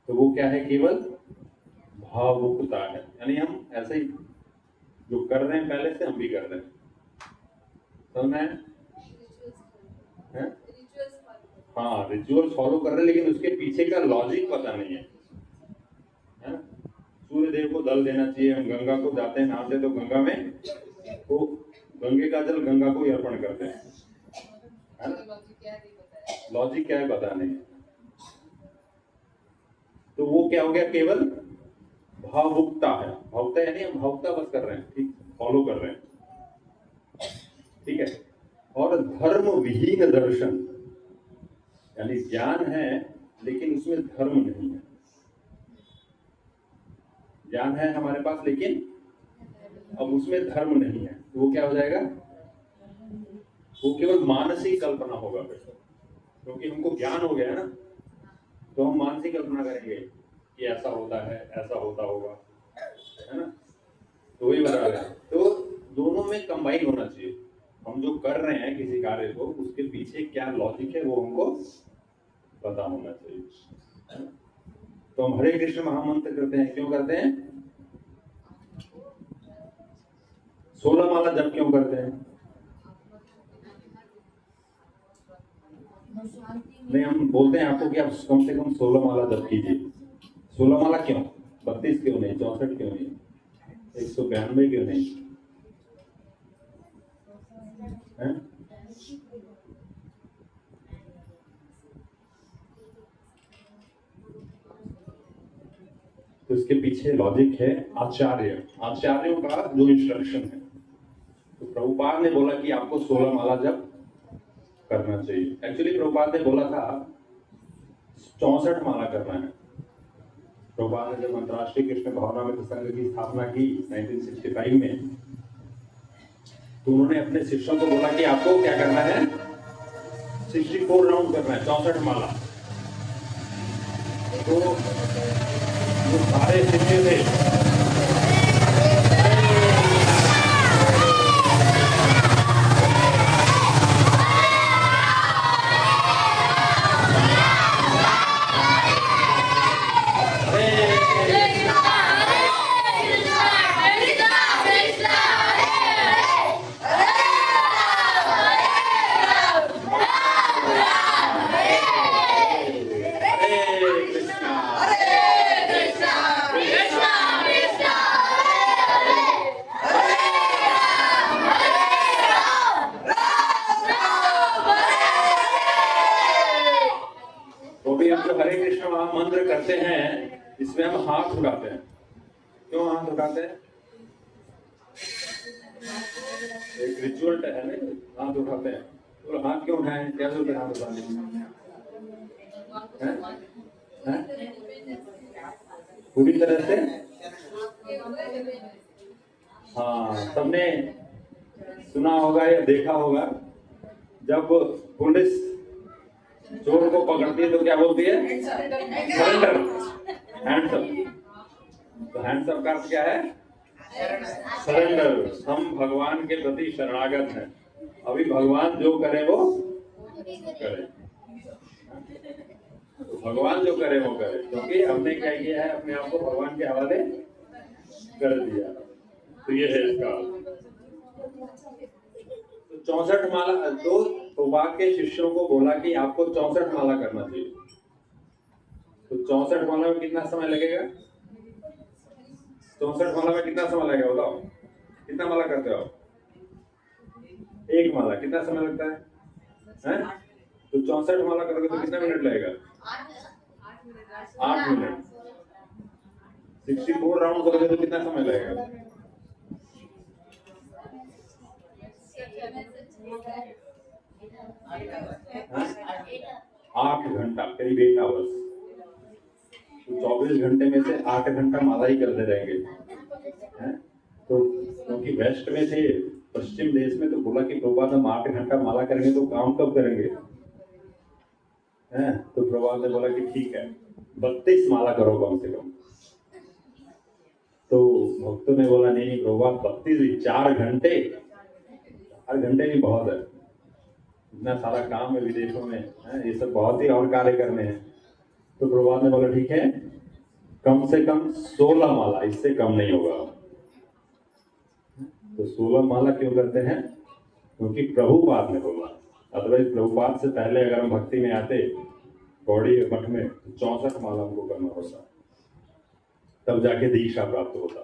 तो वो क्या है, केवल भावुकता है। यानी हम ऐसे ही जो कर रहे हैं पहले से हम भी कर रहे हैं, समझ में? हैं? हाँ, रिचुअल्स फॉलो कर रहे हैं, लेकिन उसके पीछे का लॉजिक पता नहीं है ना? सूर्य देव को जल देना चाहिए, हम गंगा को जाते हैं नहाते तो गंगा में वो गंगे का जल गंगा को ही अर्पण करते हैं, है ना? लॉजिक क्या है पता नहीं। तो वो क्या हो गया, केवल भावुकता है। भावुकता यानी हम भावुकता बस कर रहे हैं, ठीक, फॉलो कर रहे हैं, ठीक है। और धर्म विहीन दर्शन, यानी ज्ञान है लेकिन उसमें धर्म नहीं है। ज्ञान है हमारे पास लेकिन अब उसमें धर्म नहीं है, तो वो क्या हो जाएगा, वो केवल मानसिक कल्पना होगा फिर, क्योंकि हमको ज्ञान हो गया है ना, तो हम मानसिक कल्पना करेंगे कि ऐसा होता है, ऐसा होता होगा, है ना? तो वही बता रहे हैं। तो दोनों में कंबाइन होना चाहिए। हम जो कर रहे हैं किसी कार्य को, उसके पीछे क्या लॉजिक है वो हमको पता होना चाहिए, है ना? तो हम हरे कृष्ण महामंत्र करते हैं, क्यों करते हैं? 16 माला जप क्यों करते हैं? नहीं, हम बोलते हैं आपको कि आप कम से कम 16 माला जप कीजिए। 16 माला क्यों? 32 क्यों नहीं? 64 क्यों नहीं? 192 क्यों नहीं? है? तो इसके पीछे लॉजिक है आचार्यों का जो इंस्ट्रक्शन है। तो प्रभुपाद ने बोला कि आपको 16 माला जप करना चाहिए। एक्चुअली प्रभुपाद ने बोला था 64 माला करना है। प्रभुपाद ने जब अंतर्राष्ट्रीय कृष्ण भावनामृत संघ की स्थापना की 1965 में, तो उन्होंने अपने शिष्यों को बोला कि आपको क्या करना है, 64 राउंड करना है, 64 माला। तो जो सारे शिष्य थे, हरे कृष्ण महामंत्र करते हैं, इसमें हम हाथ उठाते हैं। क्यों हाथ उठाते हैं? एक रिचुअल है ना, हाथ उठाते हैं। तो हाथ क्यों उठाएं? क्या जरूरत है हाथ उठाने की? पूरी तरह से हाँ, सबने सुना होगा या देखा होगा, जब पुलिस चोर को पकड़ती है तो क्या बोलती है? Surrender, hands up. तो हैंड्स अप का अर्थ क्या है? सरेंडर। हम भगवान के प्रति शरणागत हैं, अभी भगवान जो करे वो करे, तो भगवान जो करे वो करे, क्योंकि हमने क्या किया है, अपने आप को भगवान के हवाले कर दिया। तो ये है इसका। तो 64 माला, तो प्रभुपाद के शिष्यों को बोला कि आपको 64 माला करना चाहिए। तो 64 माला में कितना समय लगेगा? 64 माला में कितना समय लगेगा बताओ? कितना माला करते हो आप? एक माला कितना समय लगता है? तो 64 माला करोगे तो कितना मिनट लगेगा? 8 मिनट। 64 राउंड करोगे तो कितना समय लगेगा? 8 घंटा, करीब 8 आवर्स। तो 24 घंटे में से 8 घंटा माला ही करते रहेंगे, हैं? तो क्योंकि वेस्ट में थे, पश्चिम देश में, तो बोला कि प्रभुपाद हम 8 घंटा माला करेंगे तो काम कब करेंगे? हैं? तो प्रभुपाद ने बोला कि ठीक है, 32 माला करो कम से कम। तो भक्तों ने बोला नहीं प्रभुपाद 32, 4 घंटे, 4 घंटे भी बहुत है, इतना सारा काम है विदेशों में, है? ये सब बहुत ही और कार्य करने हैं। तो प्रभुपाद ने बोला ठीक है, कम से कम 16 माला, इससे कम नहीं होगा। तो 16 माला क्यों करते हैं? क्योंकि प्रभुपाद ने बोला। अदरवाइज प्रभुपाद से पहले अगर हम भक्ति में आते गौड़ी मठ में तो 64 माला हमको करना होता, तब जाके दीक्षा प्राप्त होता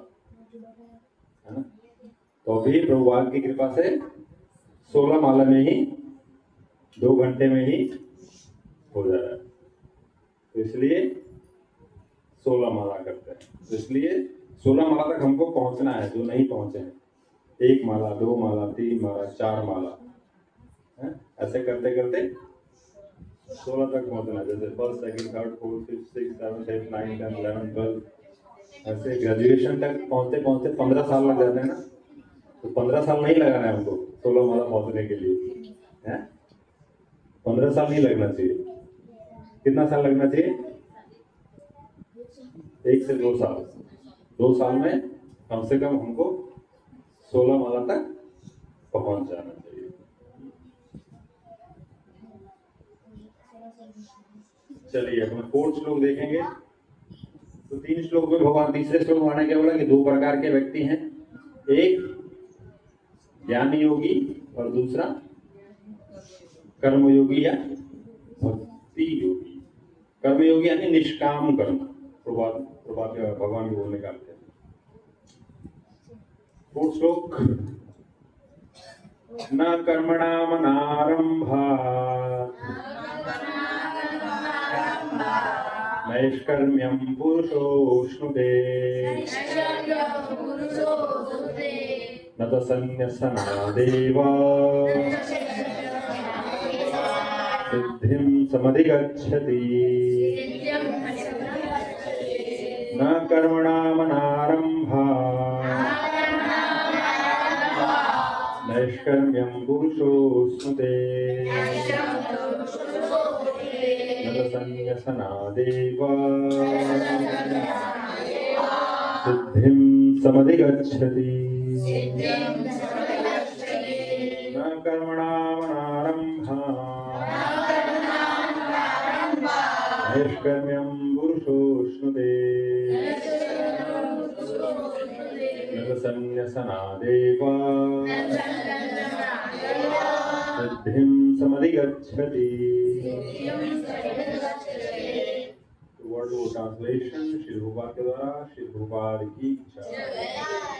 है ना। तो अभी प्रभुपाद की कृपा से 16 माला में ही 2 घंटे में ही हो जा रहा है। तो इसलिए 16 माला करते हैं। तो इसलिए 16 माला तक हमको पहुंचना है, जो नहीं पहुंचे हैं 1 माला 2 माला 3 माला 4 माला है, ऐसे करते करते 16 तक पहुंचना है। जैसे first second third fourth fifth six seven 8 9 10 11 12 ऐसे ग्रेजुएशन तक पहुंचते पहुंचते 15 साल लग जाते हैं ना। तो 15 साल नहीं लगाना है हमको 16 माला पहुंचने के लिए है। 15 साल नहीं लगना चाहिए। कितना साल लगना चाहिए? 1 से 2 साल। 2 साल में कम से कम हमको 16 माला तक पहुंच जाना चाहिए। चलिए अपना 4th श्लोक देखेंगे। तो 3 श्लोक में भगवान तीसरे श्लोक में क्या बोला कि 2 प्रकार के व्यक्ति हैं, एक ज्ञान योगी और दूसरा कर्मयोगी या भक्ति योगी। कर्मयोगी यानी निष्काम कर्म, भगवान के बोलने का अर्थ है। 4th श्लोक, न कर्मणामनारंभात् नैष्कर्म्यं पुरुषोऽश्नुते न च सन्न्यसनादेव सिद्धिं समधिगच्छति। न कर्मणामनारंभात् नैष्कर्म्यं पुरुषोऽश्नुते न च सन्न्यसनादेव सिद्धिं समधिगच्छति। न कर्मणामनारंभात् नैष्कर्म्यं पुरुषोऽश्नुते न च सन्न्यसनादेव सिद्धिं समधिगच्छति। वर्ड ट्रांसलेशन श्री प्रभुपाद के द्वारा, श्री प्रभुपाद की इच्छा।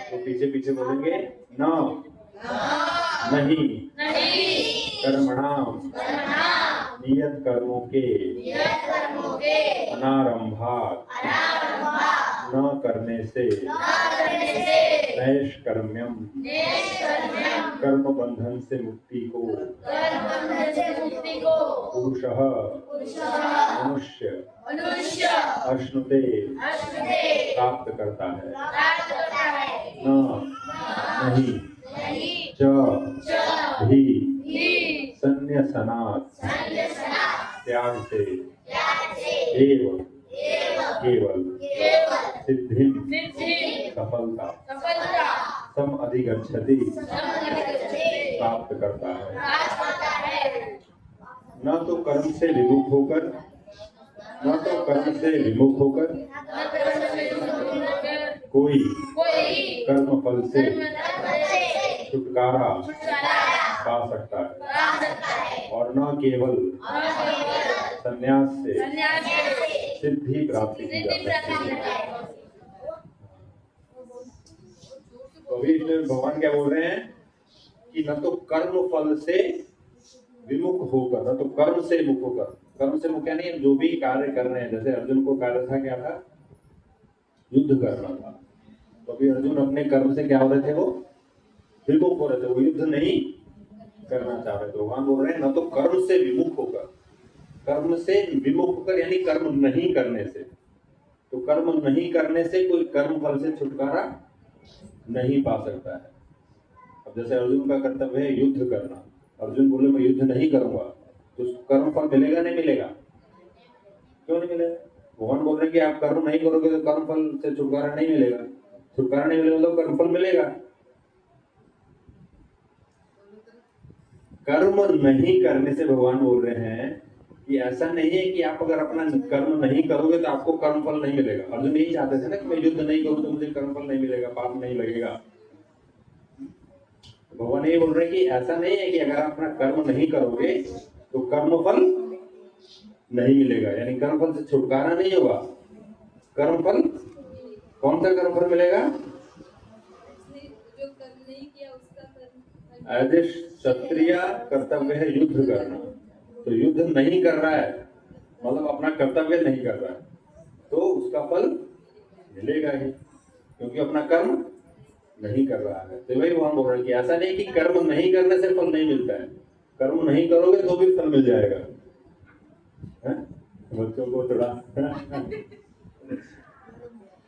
तो पीछे पीछे बोलेंगे न नहीं कर्मणाम नियत कर्मों के अनारंभात न करने से नैष्कर्म्यम कर्म बंधन से मुक्ति को पुरुषः मनुष्य अश्नुते प्राप्त करता है। न नहीं च भी सन्न्यसनात् त्याग से एव केवल सिद्धिं सफलता सम अधिगच्छति प्राप्त करता है। न तो कर्म से विमुख होकर कोई कर्म फल से छुटकारा पा सकता है, और न केवल संन्यास से सिद्धि प्राप्ति की जा सकती है। तो अभी इसमें भगवान क्या बोल रहे हैं कि न तो कर्म फल से विमुख होकर, न तो कर्म से मुक्त होकर। कर्म से मुक्त यानी जो भी कार्य कर रहे हैं, जैसे अर्जुन को कार्य था क्या था? युद्ध करना था। तो अभी अर्जुन अपने कर्म से क्या हो रहे थे? वो विमुख हो रहे थे, वो युद्ध नहीं करना चाह रहे थे। भगवान बोल रहे हैं न तो कर्म से विमुख होकर, कर्म से विमुख होकर यानी कर्म नहीं करने से। तो कर्म नहीं करने से कोई कर्म फल से छुटकारा नहीं पा सकता है। अब जैसे अर्जुन का कर्तव्य है युद्ध करना, अर्जुन बोले मैं युद्ध नहीं करूंगा, तो कर्म फल मिलेगा नहीं मिलेगा? क्यों नहीं मिलेगा? भगवान बोल रहे हैं कि आप कर्म नहीं करोगे तो कर्म फल से छुटकारा नहीं मिलेगा। छुटकारा नहीं मिलेगा तो कर्म फल मिलेगा। कर्म नहीं करने से भगवान बोल रहे हैं कि ऐसा नहीं है कि आप अगर अपना कर्म नहीं करोगे तो आपको कर्म फल नहीं मिलेगा। अर्जुन यही चाहते थे ना कि मैं युद्ध नहीं करूं तो मुझे कर्म फल नहीं मिलेगा, पाप नहीं लगेगा। भगवान ये बोल रहे हैं कि ऐसा नहीं है कि अगर आप अपना कर्म नहीं करोगे तो कर्मफल नहीं मिलेगा, यानी कर्मफल से छुटकारा नहीं होगा। कर्मफल, कौन सा कर्मफल मिलेगा? जो कर्म नहीं किया उसका कर्म। एज ए क्षत्रिय कर्तव्य है युद्ध करना, तो युद्ध नहीं कर रहा है मतलब अपना कर्तव्य नहीं कर रहा है, तो उसका फल मिलेगा ही, क्योंकि अपना कर्म नहीं कर रहा है। तो वही हम बोल रहे हैं कि ऐसा नहीं कि कर्म नहीं करने से फल नहीं मिलता है, कर्म नहीं करोगे तो भी फल मिल जाएगा। है? बच्चों को थोड़ा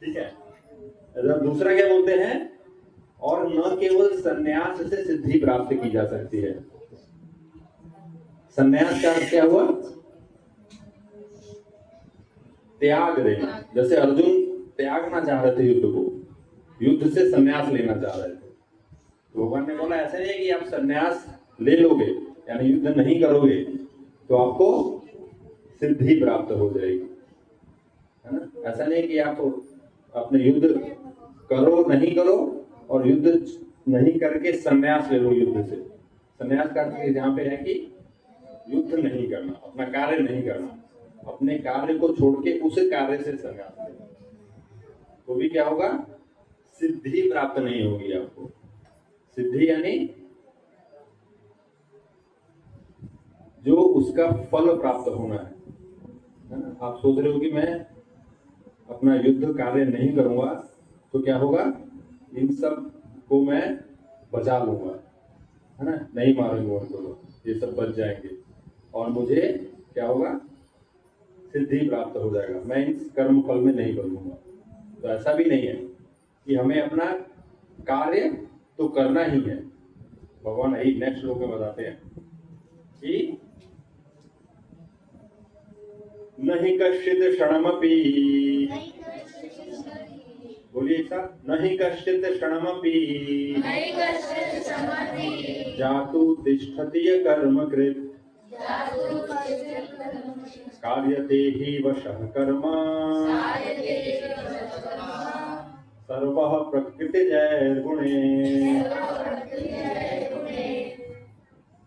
ठीक है। दूसरा क्या बोलते हैं, और न केवल संन्यास से सिद्धि प्राप्त की जा सकती है। संन्यास का अर्थ क्या हुआ? त्याग देना। जैसे अर्जुन त्यागना चाह रहे थे युद्ध को, युद्ध से संन्यास लेना चाह रहे थे, तो भगवान ने बोला ऐसा नहीं है कि आप संन्यास ले लोगे यानी युद्ध नहीं करोगे तो आपको सिद्धि प्राप्त हो जाएगी, है ना। ऐसा नहीं कि आप अपने युद्ध करो नहीं करो और युद्ध नहीं करके संन्यास ले लो युद्ध से। संन्यास का अर्थ यहाँ पे है कि युद्ध नहीं करना, अपना कार्य नहीं करना, अपने कार्य को छोड़ के उस कार्य से संन्यास लेना, तो भी क्या होगा? सिद्धि प्राप्त नहीं होगी आपको। सिद्धि यानी जो उसका फल प्राप्त होना है ना। आप सोच रहे हो कि मैं अपना युद्ध कार्य नहीं करूंगा तो क्या होगा? इन सब को मैं बचा लूंगा, है ना, नहीं मारूंगा उनको, ये सब बच जाएंगे और मुझे क्या होगा? सिद्धि प्राप्त हो जाएगा, मैं इस कर्म फल में नहीं बदलूंगा। तो ऐसा भी नहीं है कि हमें अपना कार्य तो करना ही है। भगवान यही नेक्स्ट श्लोक में बताते हैं कि नहीं कश्चित क्षणमपि, बोलिए एक साथ, नहीं कश्चित क्षणमपि जातु तिष्ठति कर्मकृत् कार्यते हि वशः कर्म सर्वः प्रकृतिजैर्गुणे।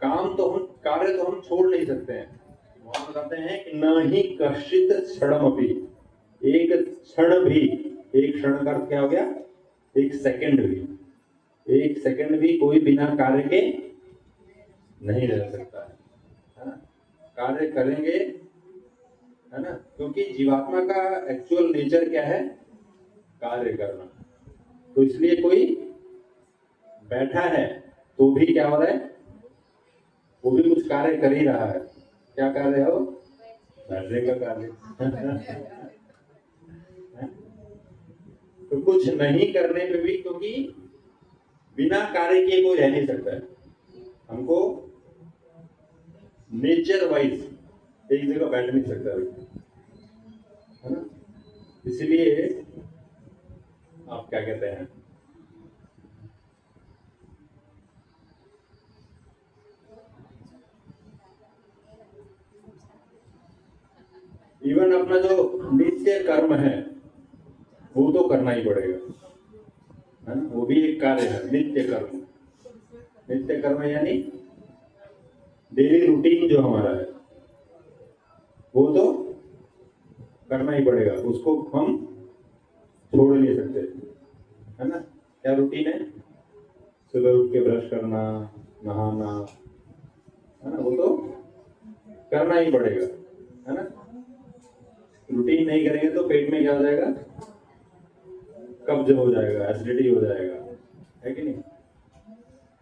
काम तो हम, कार्य तो हम छोड़ नहीं सकते हैं। वहां बताते हैं कि न ही कश्चित क्षणमपि, एक क्षण भी, एक क्षण का अर्थ क्या हो गया? एक सेकंड भी, एक सेकंड भी कोई बिना कार्य के नहीं रह सकता है ना। कार्य करेंगे, है ना, क्योंकि जीवात्मा का एक्चुअल नेचर क्या है? कार्य करना। तो इसलिए कोई बैठा है तो भी क्या हो रहा है? वो भी कुछ कार्य कर ही रहा है। क्या कार्य है वो? बैठने का कार्य। तो कुछ नहीं करने पे भी, क्योंकि बिना कार्य किए कोई रह नहीं सकता है। हमको नेचर वाइज एक जगह बैठ नहीं सकता है ना। इसलिए आप क्या कहते हैं, इवन अपना जो नित्य कर्म है वो तो करना ही पड़ेगा, है ना। वो भी एक कार्य है, नित्य कर्म। नित्य कर्म यानी डेली रूटीन जो हमारा है वो तो करना ही पड़ेगा, उसको हम छोड़ नहीं सकते, है ना। क्या रूटीन है? सुबह उठ के ब्रश करना, नहाना, है ना, वो तो करना ही पड़ेगा, है ना। रूटीन नहीं करेंगे तो पेट में क्या हो जाएगा? कब्ज हो जाएगा, एसिडिटी हो जाएगा, है कि नहीं।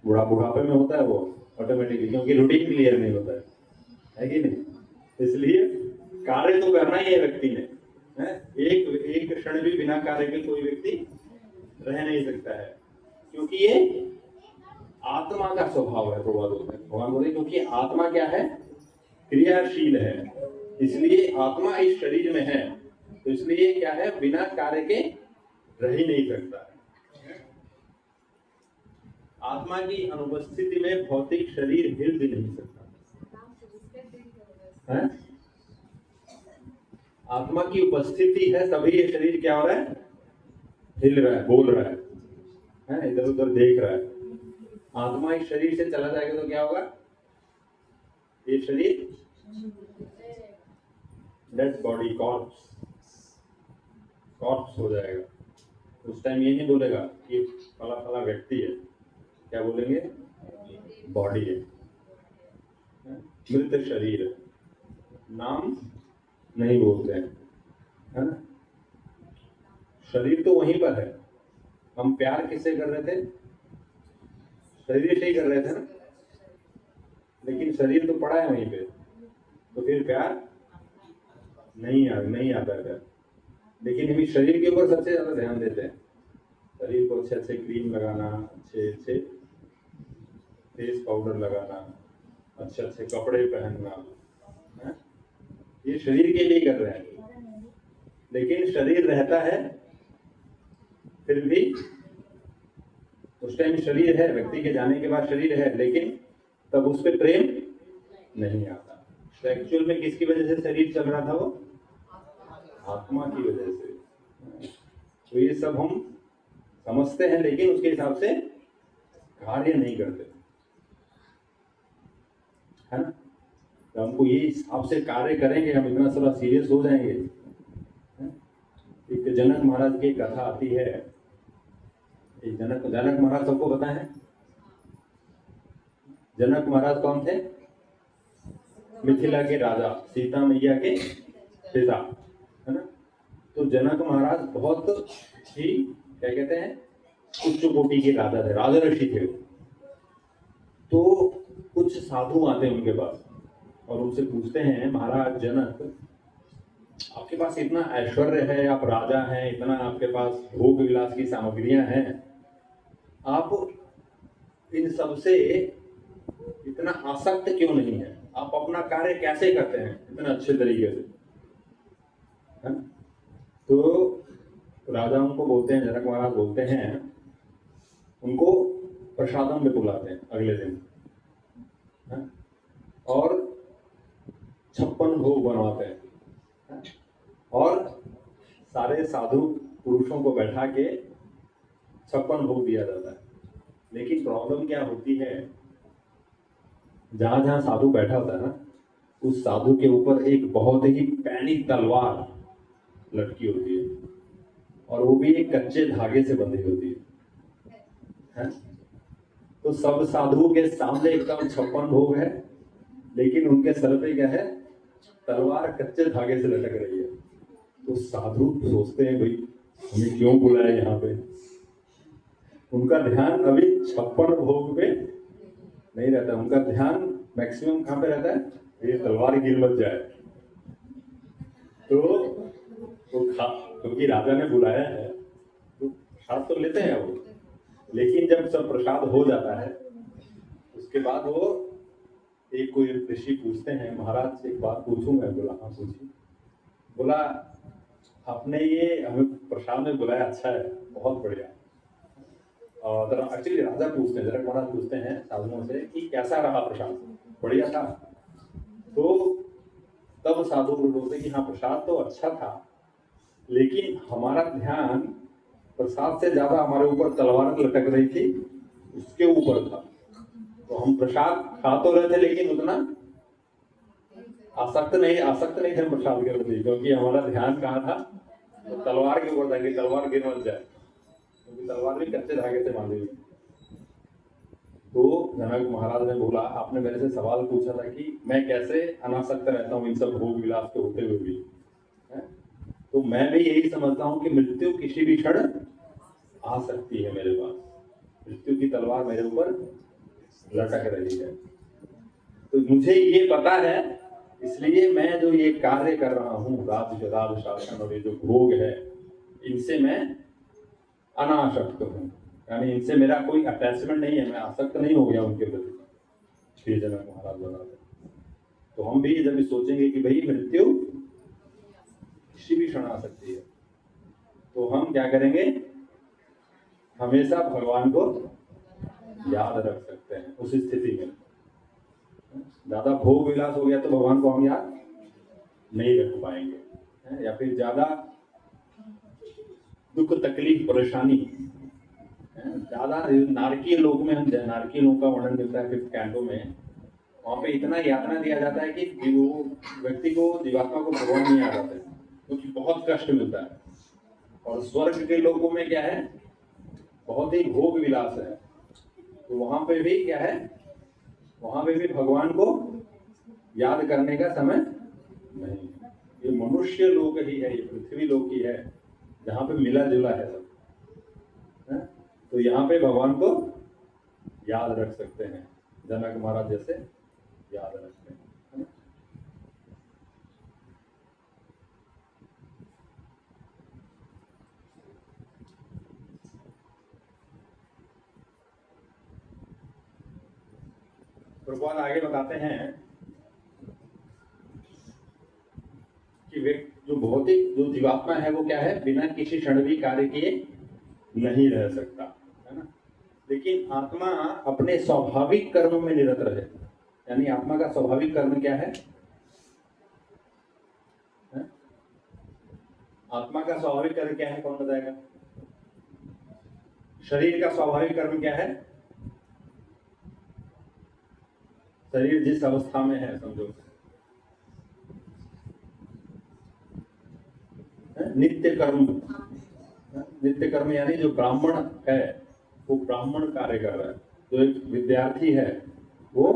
बुढ़ापे में होता है वो ऑटोमेटिकली, क्योंकि रूटीन क्लियर नहीं होता है कि नहीं। इसलिए कार्य तो करना ही है व्यक्ति ने, है। एक क्षण भी बिना कार्य के कोई व्यक्ति रह नहीं सकता है, क्योंकि ये आत्मा का स्वभाव है। भगवान बोले क्योंकि आत्मा क्या है? क्रियाशील है, इसलिए आत्मा इस शरीर में है, तो इसलिए क्या है? बिना कार्य के रह ही नहीं सकता। आत्मा की अनुपस्थिति में भौतिक शरीर हिल भी नहीं सकता है। आत्मा की उपस्थिति है तभी ये शरीर क्या हो रहा है? हिल रहा है, बोल रहा है, इधर उधर देख रहा है। आत्मा इस शरीर से चला जाएगा तो क्या होगा? ये शरीर डेड बॉडी, कॉर्प्स हो जाएगा। उस टाइम ये नहीं बोलेगा कि फला फला व्यक्ति है, क्या बोलेंगे? बॉडी है, मृत शरीर है, नाम नहीं बोलते हैं, है ना। शरीर तो वहीं पर है। हम प्यार किससे कर रहे थे? शरीर से ही कर रहे थे ना, लेकिन शरीर तो पड़ा है वहीं पे, तो फिर प्यार नहीं आता है प्यार। लेकिन हम इस शरीर के ऊपर सबसे ज्यादा ध्यान देते हैं। शरीर को अच्छे अच्छे क्रीम लगाना, अच्छे अच्छे फेस पाउडर लगाना, अच्छे अच्छे कपड़े पहनना, है? ये शरीर के लिए कर रहे हैं। लेकिन शरीर रहता है फिर भी, उस टाइम शरीर है, व्यक्ति के जाने के बाद शरीर है, लेकिन तब उस पर प्रेम नहीं आता। तो एक्चुअल में किसकी वजह से शरीर चल रहा था? वो आत्मा की वजह से। तो ये सब हम समझते हैं, लेकिन उसके हिसाब से कार्य नहीं करते, है ना। तो हमको ये हिसाब से कार्य करेंगे, हम इतना सारा सीरियस हो जाएंगे। एक जनक महाराज की कथा आती है। जनक महाराज सबको पता है। जनक महाराज कौन थे? मिथिला के राजा, सीता मैया के पिता, है ना। तो जनक महाराज बहुत ही, क्या कहते हैं, उच्च कोटि के राजा थे, राजा ऋषि थे। तो कुछ साधु आते हैं उनके पास और उनसे पूछते हैं, महाराज जनक, आपके पास इतना ऐश्वर्य है, आप राजा हैं, इतना आपके पास भोग विलास की सामग्रियां हैं, आप इन सबसे इतना आसक्त क्यों नहीं है? आप अपना कार्य कैसे करते हैं इतना अच्छे तरीके से, है? तो राजा उनको बोलते हैं, जनक महाराज बोलते हैं, उनको प्रसादम में बुलाते हैं अगले दिन, है? और 56 भोग बनवाते हैं, है? और सारे साधु पुरुषों को बैठा के 56 भोग दिया जाता है। लेकिन प्रॉब्लम क्या होती है, जहां जहां साधु बैठा होता है ना, उस साधु के ऊपर एक बहुत ही पैनी तलवार लटकी होती है, और वो भी एक कच्चे धागे से बंधी होती है? तो सब साधुओं के सामने एकदम 56 भोग है, लेकिन उनके सर पे क्या है? तलवार कच्चे धागे से लटक रही है। तो साधु सोचते हैं, भाई हमें क्यों बुलाया यहाँ पे? उनका ध्यान अभी 56 भोग पे नहीं रहता, उनका ध्यान मैक्सिमम कहाँ पे रहता है? ये तलवार गिर मत जाए। तो क्योंकि राजा ने बुलाया है तो प्रसाद तो लेते हैं वो, लेकिन जब सब प्रसाद हो जाता है उसके बाद वो एक कोई ऋषि पूछते हैं, महाराज एक बात पूछूं मैं? बोला हाँ पूछिए। बोला आपने ये हमें प्रसाद में बुलाया, अच्छा है, बहुत बढ़िया। और एक्चुअली राजा पूछते हैं, जनक महाराज पूछते हैं साधुओं से कि कैसा रहा प्रसाद? बढ़िया था। तो तब साधु बोलते कि हाँ प्रसाद तो अच्छा था, लेकिन हमारा ध्यान प्रसाद से ज्यादा हमारे ऊपर तलवार लटक रही थी, उसके ऊपर था। तो हम प्रसाद खा तो रहे थे, लेकिन उतना आसक्त नहीं थे प्रसाद के प्रति, क्योंकि हमारा ध्यान कहाँ था? तो तलवार के ऊपर था कि तलवार गिर मत जाए, क्योंकि तलवार भी कच्चे धागे से बांधी हुई। तो जनक महाराज ने बोला, आपने मेरे से सवाल पूछा था कि मैं कैसे अनासक्त रहता हूँ इन सब भोग विलास के होते हुए भी, है? तो मैं भी यही समझता हूँ कि मृत्यु किसी भी क्षण आ सकती है मेरे पास, मृत्यु की तलवार मेरे ऊपर लटक रही है। तो मुझे ये पता है, इसलिए मैं जो ये कार्य कर रहा हूँ, राज शासन और ये जो भोग है, इनसे मैं अनासक्त हूँ, यानी इनसे मेरा कोई अटैचमेंट नहीं है, मैं आसक्त नहीं हो गया उनके प्रति। श्री जनक महाराज बताते। तो हम भी जब सोचेंगे कि भाई मृत्यु किसी भी क्षण आ सकती है, तो हम क्या करेंगे? हमेशा भगवान को याद रख सकते हैं उस स्थिति में। ज्यादा भोग विलास हो गया तो भगवान को हम याद नहीं रख पाएंगे, या फिर ज्यादा दुख तकलीफ परेशानी, ज्यादा ज्यादा नारकीय लोक में हम नारकीय लोक का वर्णन मिलता है 5th कैंटो में। वहां पे इतना यातना दिया जाता है कि वो व्यक्ति को, जीवात्मा को भगवान नहीं आ जाता है, क्योंकि बहुत कष्ट मिलता है। और स्वर्ग के लोगों में क्या है, बहुत ही भोग विलास है। तो वहां पे भी क्या है, वहां पे भी भगवान को याद करने का समय नहीं। ये मनुष्य लोक ही है, ये पृथ्वी लोक ही है, जहाँ पे मिला जुला है सब। तो यहाँ पे भगवान को याद रख सकते हैं, जनक महाराज जैसे याद रखते हैं। प्रभुपाद आगे बताते हैं कि जो भौतिक जो जीवात्मा है वो क्या है, बिना किसी क्षण भी कार्य किए नहीं रह सकता, है ना। लेकिन आत्मा अपने स्वाभाविक कर्म में निरत रहे, यानी आत्मा का स्वाभाविक कर्म क्या है? आत्मा का स्वाभाविक कर्म क्या है, कौन बताएगा? शरीर का स्वाभाविक कर्म क्या है? शरीर जिस अवस्था में है, समझो, नित्य कर्म। नित्य कर्म यानी जो ब्राह्मण है वो ब्राह्मण कार्य कर रहा है, जो एक विद्यार्थी है वो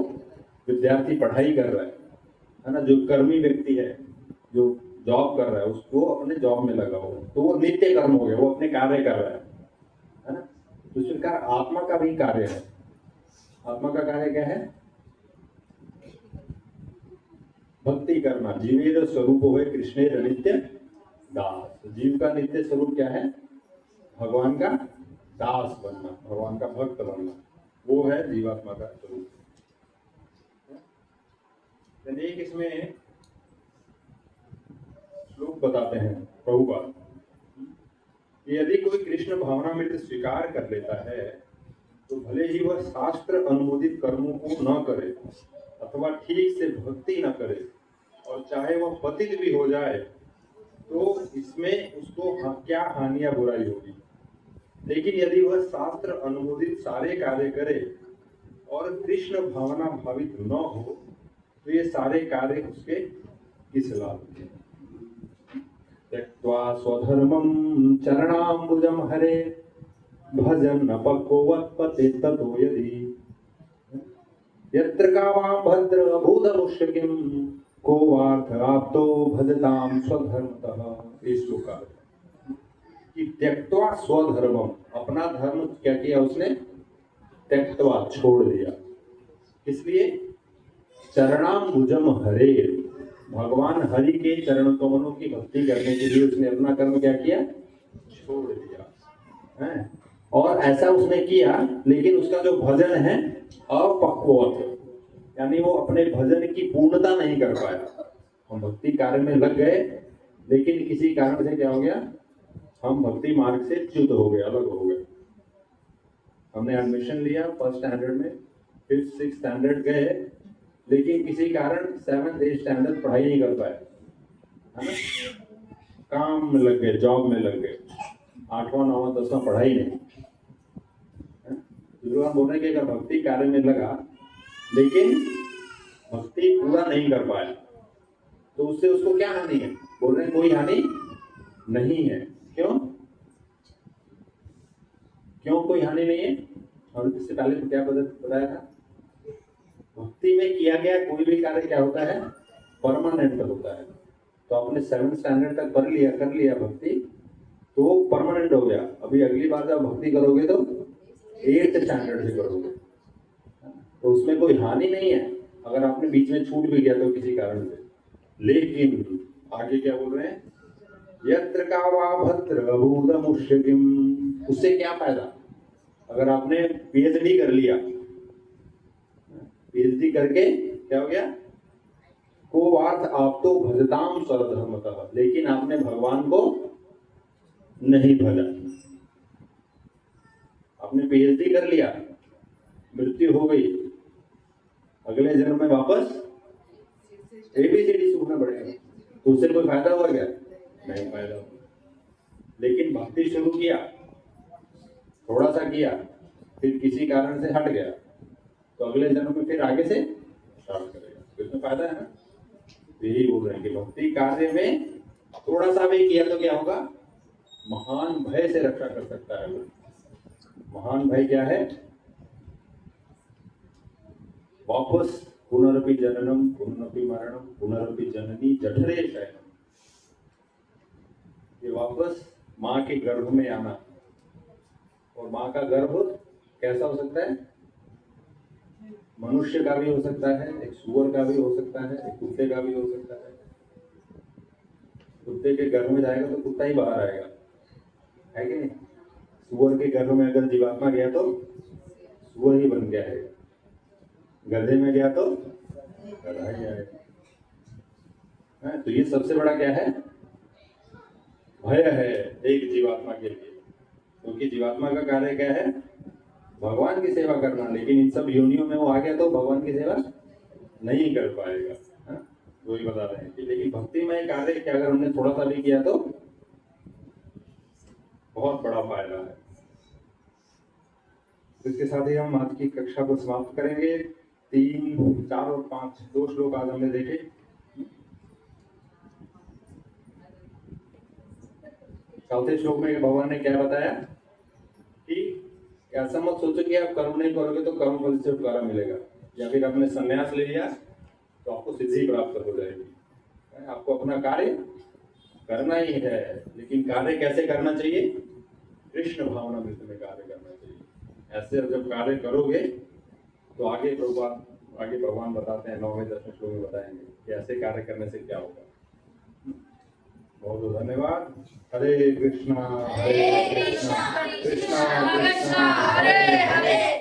विद्यार्थी पढ़ाई कर रहा है ना। जो कर्मी व्यक्ति है जो जॉब कर रहा है उसको अपने जॉब में लगा हो, तो वो नित्य कर्म हो गया, वो अपने कार्य कर रहा है ना। तो इस प्रकार आत्मा का भी कार्य है। आत्मा का कार्य क्या है? भक्ति करना। जीवेर स्वरूप हो कृष्णेर नित्य दास। जीव का नित्य स्वरूप क्या है? भगवान का दास बनना, भगवान का भक्त बनना, वो है जीवात्मा का स्वरूप। एक इसमें श्लोक बताते हैं प्रभुपाद, यदि कोई कृष्ण भावनामृत स्वीकार कर लेता है तो भले ही वह शास्त्र अनुमोदित कर्मों को न करे अथवा ठीक से भक्ति न करे, और चाहे वह पतित भी हो जाए तो इसमें उसको क्या हानि या बुराई होगी। लेकिन यदि वह शास्त्र अनुमोदित सारे कार्य करे और कृष्ण भावना भावित न हो तो ये सारे कार्य उसके किस लाभ के। त्यक्त्वा स्वधर्मं चरणाम्बुजं हरे भजन अपक्ववत्पते ततो यदि यत्र कामां भद्र भूतमुष्यकिं को वार्थ आप्तो भजताम स्वधर्मतः। इस श्लोक का कि त्यक्त्वा स्वधर्मम, अपना धर्म क्या किया उसने? त्यक्त्वा, छोड़ दिया। इसलिए चरणाम्बुजम हरे, भगवान हरि के चरण कमलों की भक्ति करने के लिए उसने अपना कर्म क्या किया? छोड़ दिया है। और ऐसा उसने किया, लेकिन उसका जो भजन है अपक्ववत, यानी वो अपने भजन की पूर्णता नहीं कर पाया। हम भक्ति कार्य में लग गए, लेकिन किसी कारण से क्या हो गया? हम भक्ति मार्ग से च्युत हो गए, अलग हो गए। हमने एडमिशन लिया 1st स्टैंडर्ड में, 5th 6th स्टैंडर्ड गए, लेकिन किसी कारण 7th 8th स्टैंडर्ड पढ़ाई नहीं कर पाए, है ना। काम में लग गए, जॉब में लग गए, 8वां 9वां 10वां पढ़ाई नहीं। हम बोल रहे हैं कि अगर भक्ति कार्य में लगा लेकिन भक्ति पूरा नहीं कर पाया तो उससे उसको क्या हानि है? बोल रहे हैं कोई हानि नहीं है। क्यों? क्यों कोई हानि नहीं है? और इससे पहले क्या बताया था? भक्ति में किया गया कोई भी कार्य क्या होता है? परमानेंट होता है। तो आपने 7th स्टैंडर्ड तक पढ़ लिया, कर लिया भक्ति, तो वो परमानेंट हो गया। अभी अगली बार जब भक्ति करोगे तो 8th स्टैंडर्ड से करोगे, तो उसमें कोई हानि नहीं है अगर आपने बीच में छूट भी गया तो किसी कारण से। लेकिन आगे क्या बोल रहे हैं? यत्र का वा भद्र भूतमुष्यकिं, उससे क्या फायदा? अगर आपने पीएचडी कर लिया, पीएचडी करके क्या हो गया? को वार्थ आप तो भजताम स्वधर्मतः, लेकिन आपने भगवान को नहीं भजा। आपने पीएचडी कर लिया, मृत्यु हो गई, अगले जन्म में वापस एबीसीडी सीखना पड़ेगा, तो उससे कोई फायदा हुआ क्या? नहीं फायदा हुआ। लेकिन भक्ति शुरू किया, थोड़ा सा किया, फिर किसी कारण से हट गया तो अगले जन्म में फिर आगे से स्टार्ट करेगा, तो इसमें फायदा है ना। तो यही बोल रहे हैं कि भक्ति कार्य में थोड़ा सा भी किया तो क्या होगा, महान भय से रक्षा कर सकता है वो। महान भय क्या है, वापस पुनरपि जननम पुनरपि मरणम पुनरपि जननी जठरे शयनम, ये वापस माँ के गर्भ में आना। और माँ का गर्भ कैसा हो सकता है, मनुष्य का भी हो सकता है, एक सूअर का भी हो सकता है, एक कुत्ते का भी हो सकता है। कुत्ते के गर्भ में जाएगा तो कुत्ता ही बाहर आएगा, है कि नहीं। सूअर के गर्भ में अगर जीवात्मा गया तो सूअर ही बन गया है, गधे में गया तो गधा ही आएगा। तो ये सबसे बड़ा क्या है, भय है एक जीवात्मा के लिए, क्योंकि जीवात्मा का कार्य क्या है, भगवान की सेवा करना। लेकिन इन सब योनियों में वो आ गया तो भगवान की सेवा नहीं कर पाएगा। वही बता रहे हैं कि लेकिन भक्ति में कार्य क्या अगर हमने थोड़ा सा भी किया तो बहुत बड़ा फायदा है। इसके साथ ही हम आज की कक्षा को समाप्त करेंगे। 3, 4 और 5 2 श्लोक आज हमने देखे। चौथे श्लोक में भगवान ने क्या बताया कि ऐसा मत सोचो कि आप कर्म नहीं करोगे तो कर्म फल से छुटकारा मिलेगा, या फिर आपने संन्यास ले लिया तो आपको सिद्धि प्राप्त हो जाएगी। आपको अपना कार्य करना ही है, लेकिन कार्य कैसे करना चाहिए, कृष्ण भावना में कार्य करना चाहिए। ऐसे जब कार्य करोगे तो आगे भगवान बताते हैं 9वें 10वें श्लोक में बताएंगे कि ऐसे कार्य करने से क्या होगा। बहुत बहुत धन्यवाद। हरे कृष्णा कृष्णा कृष्णा हरे हरे।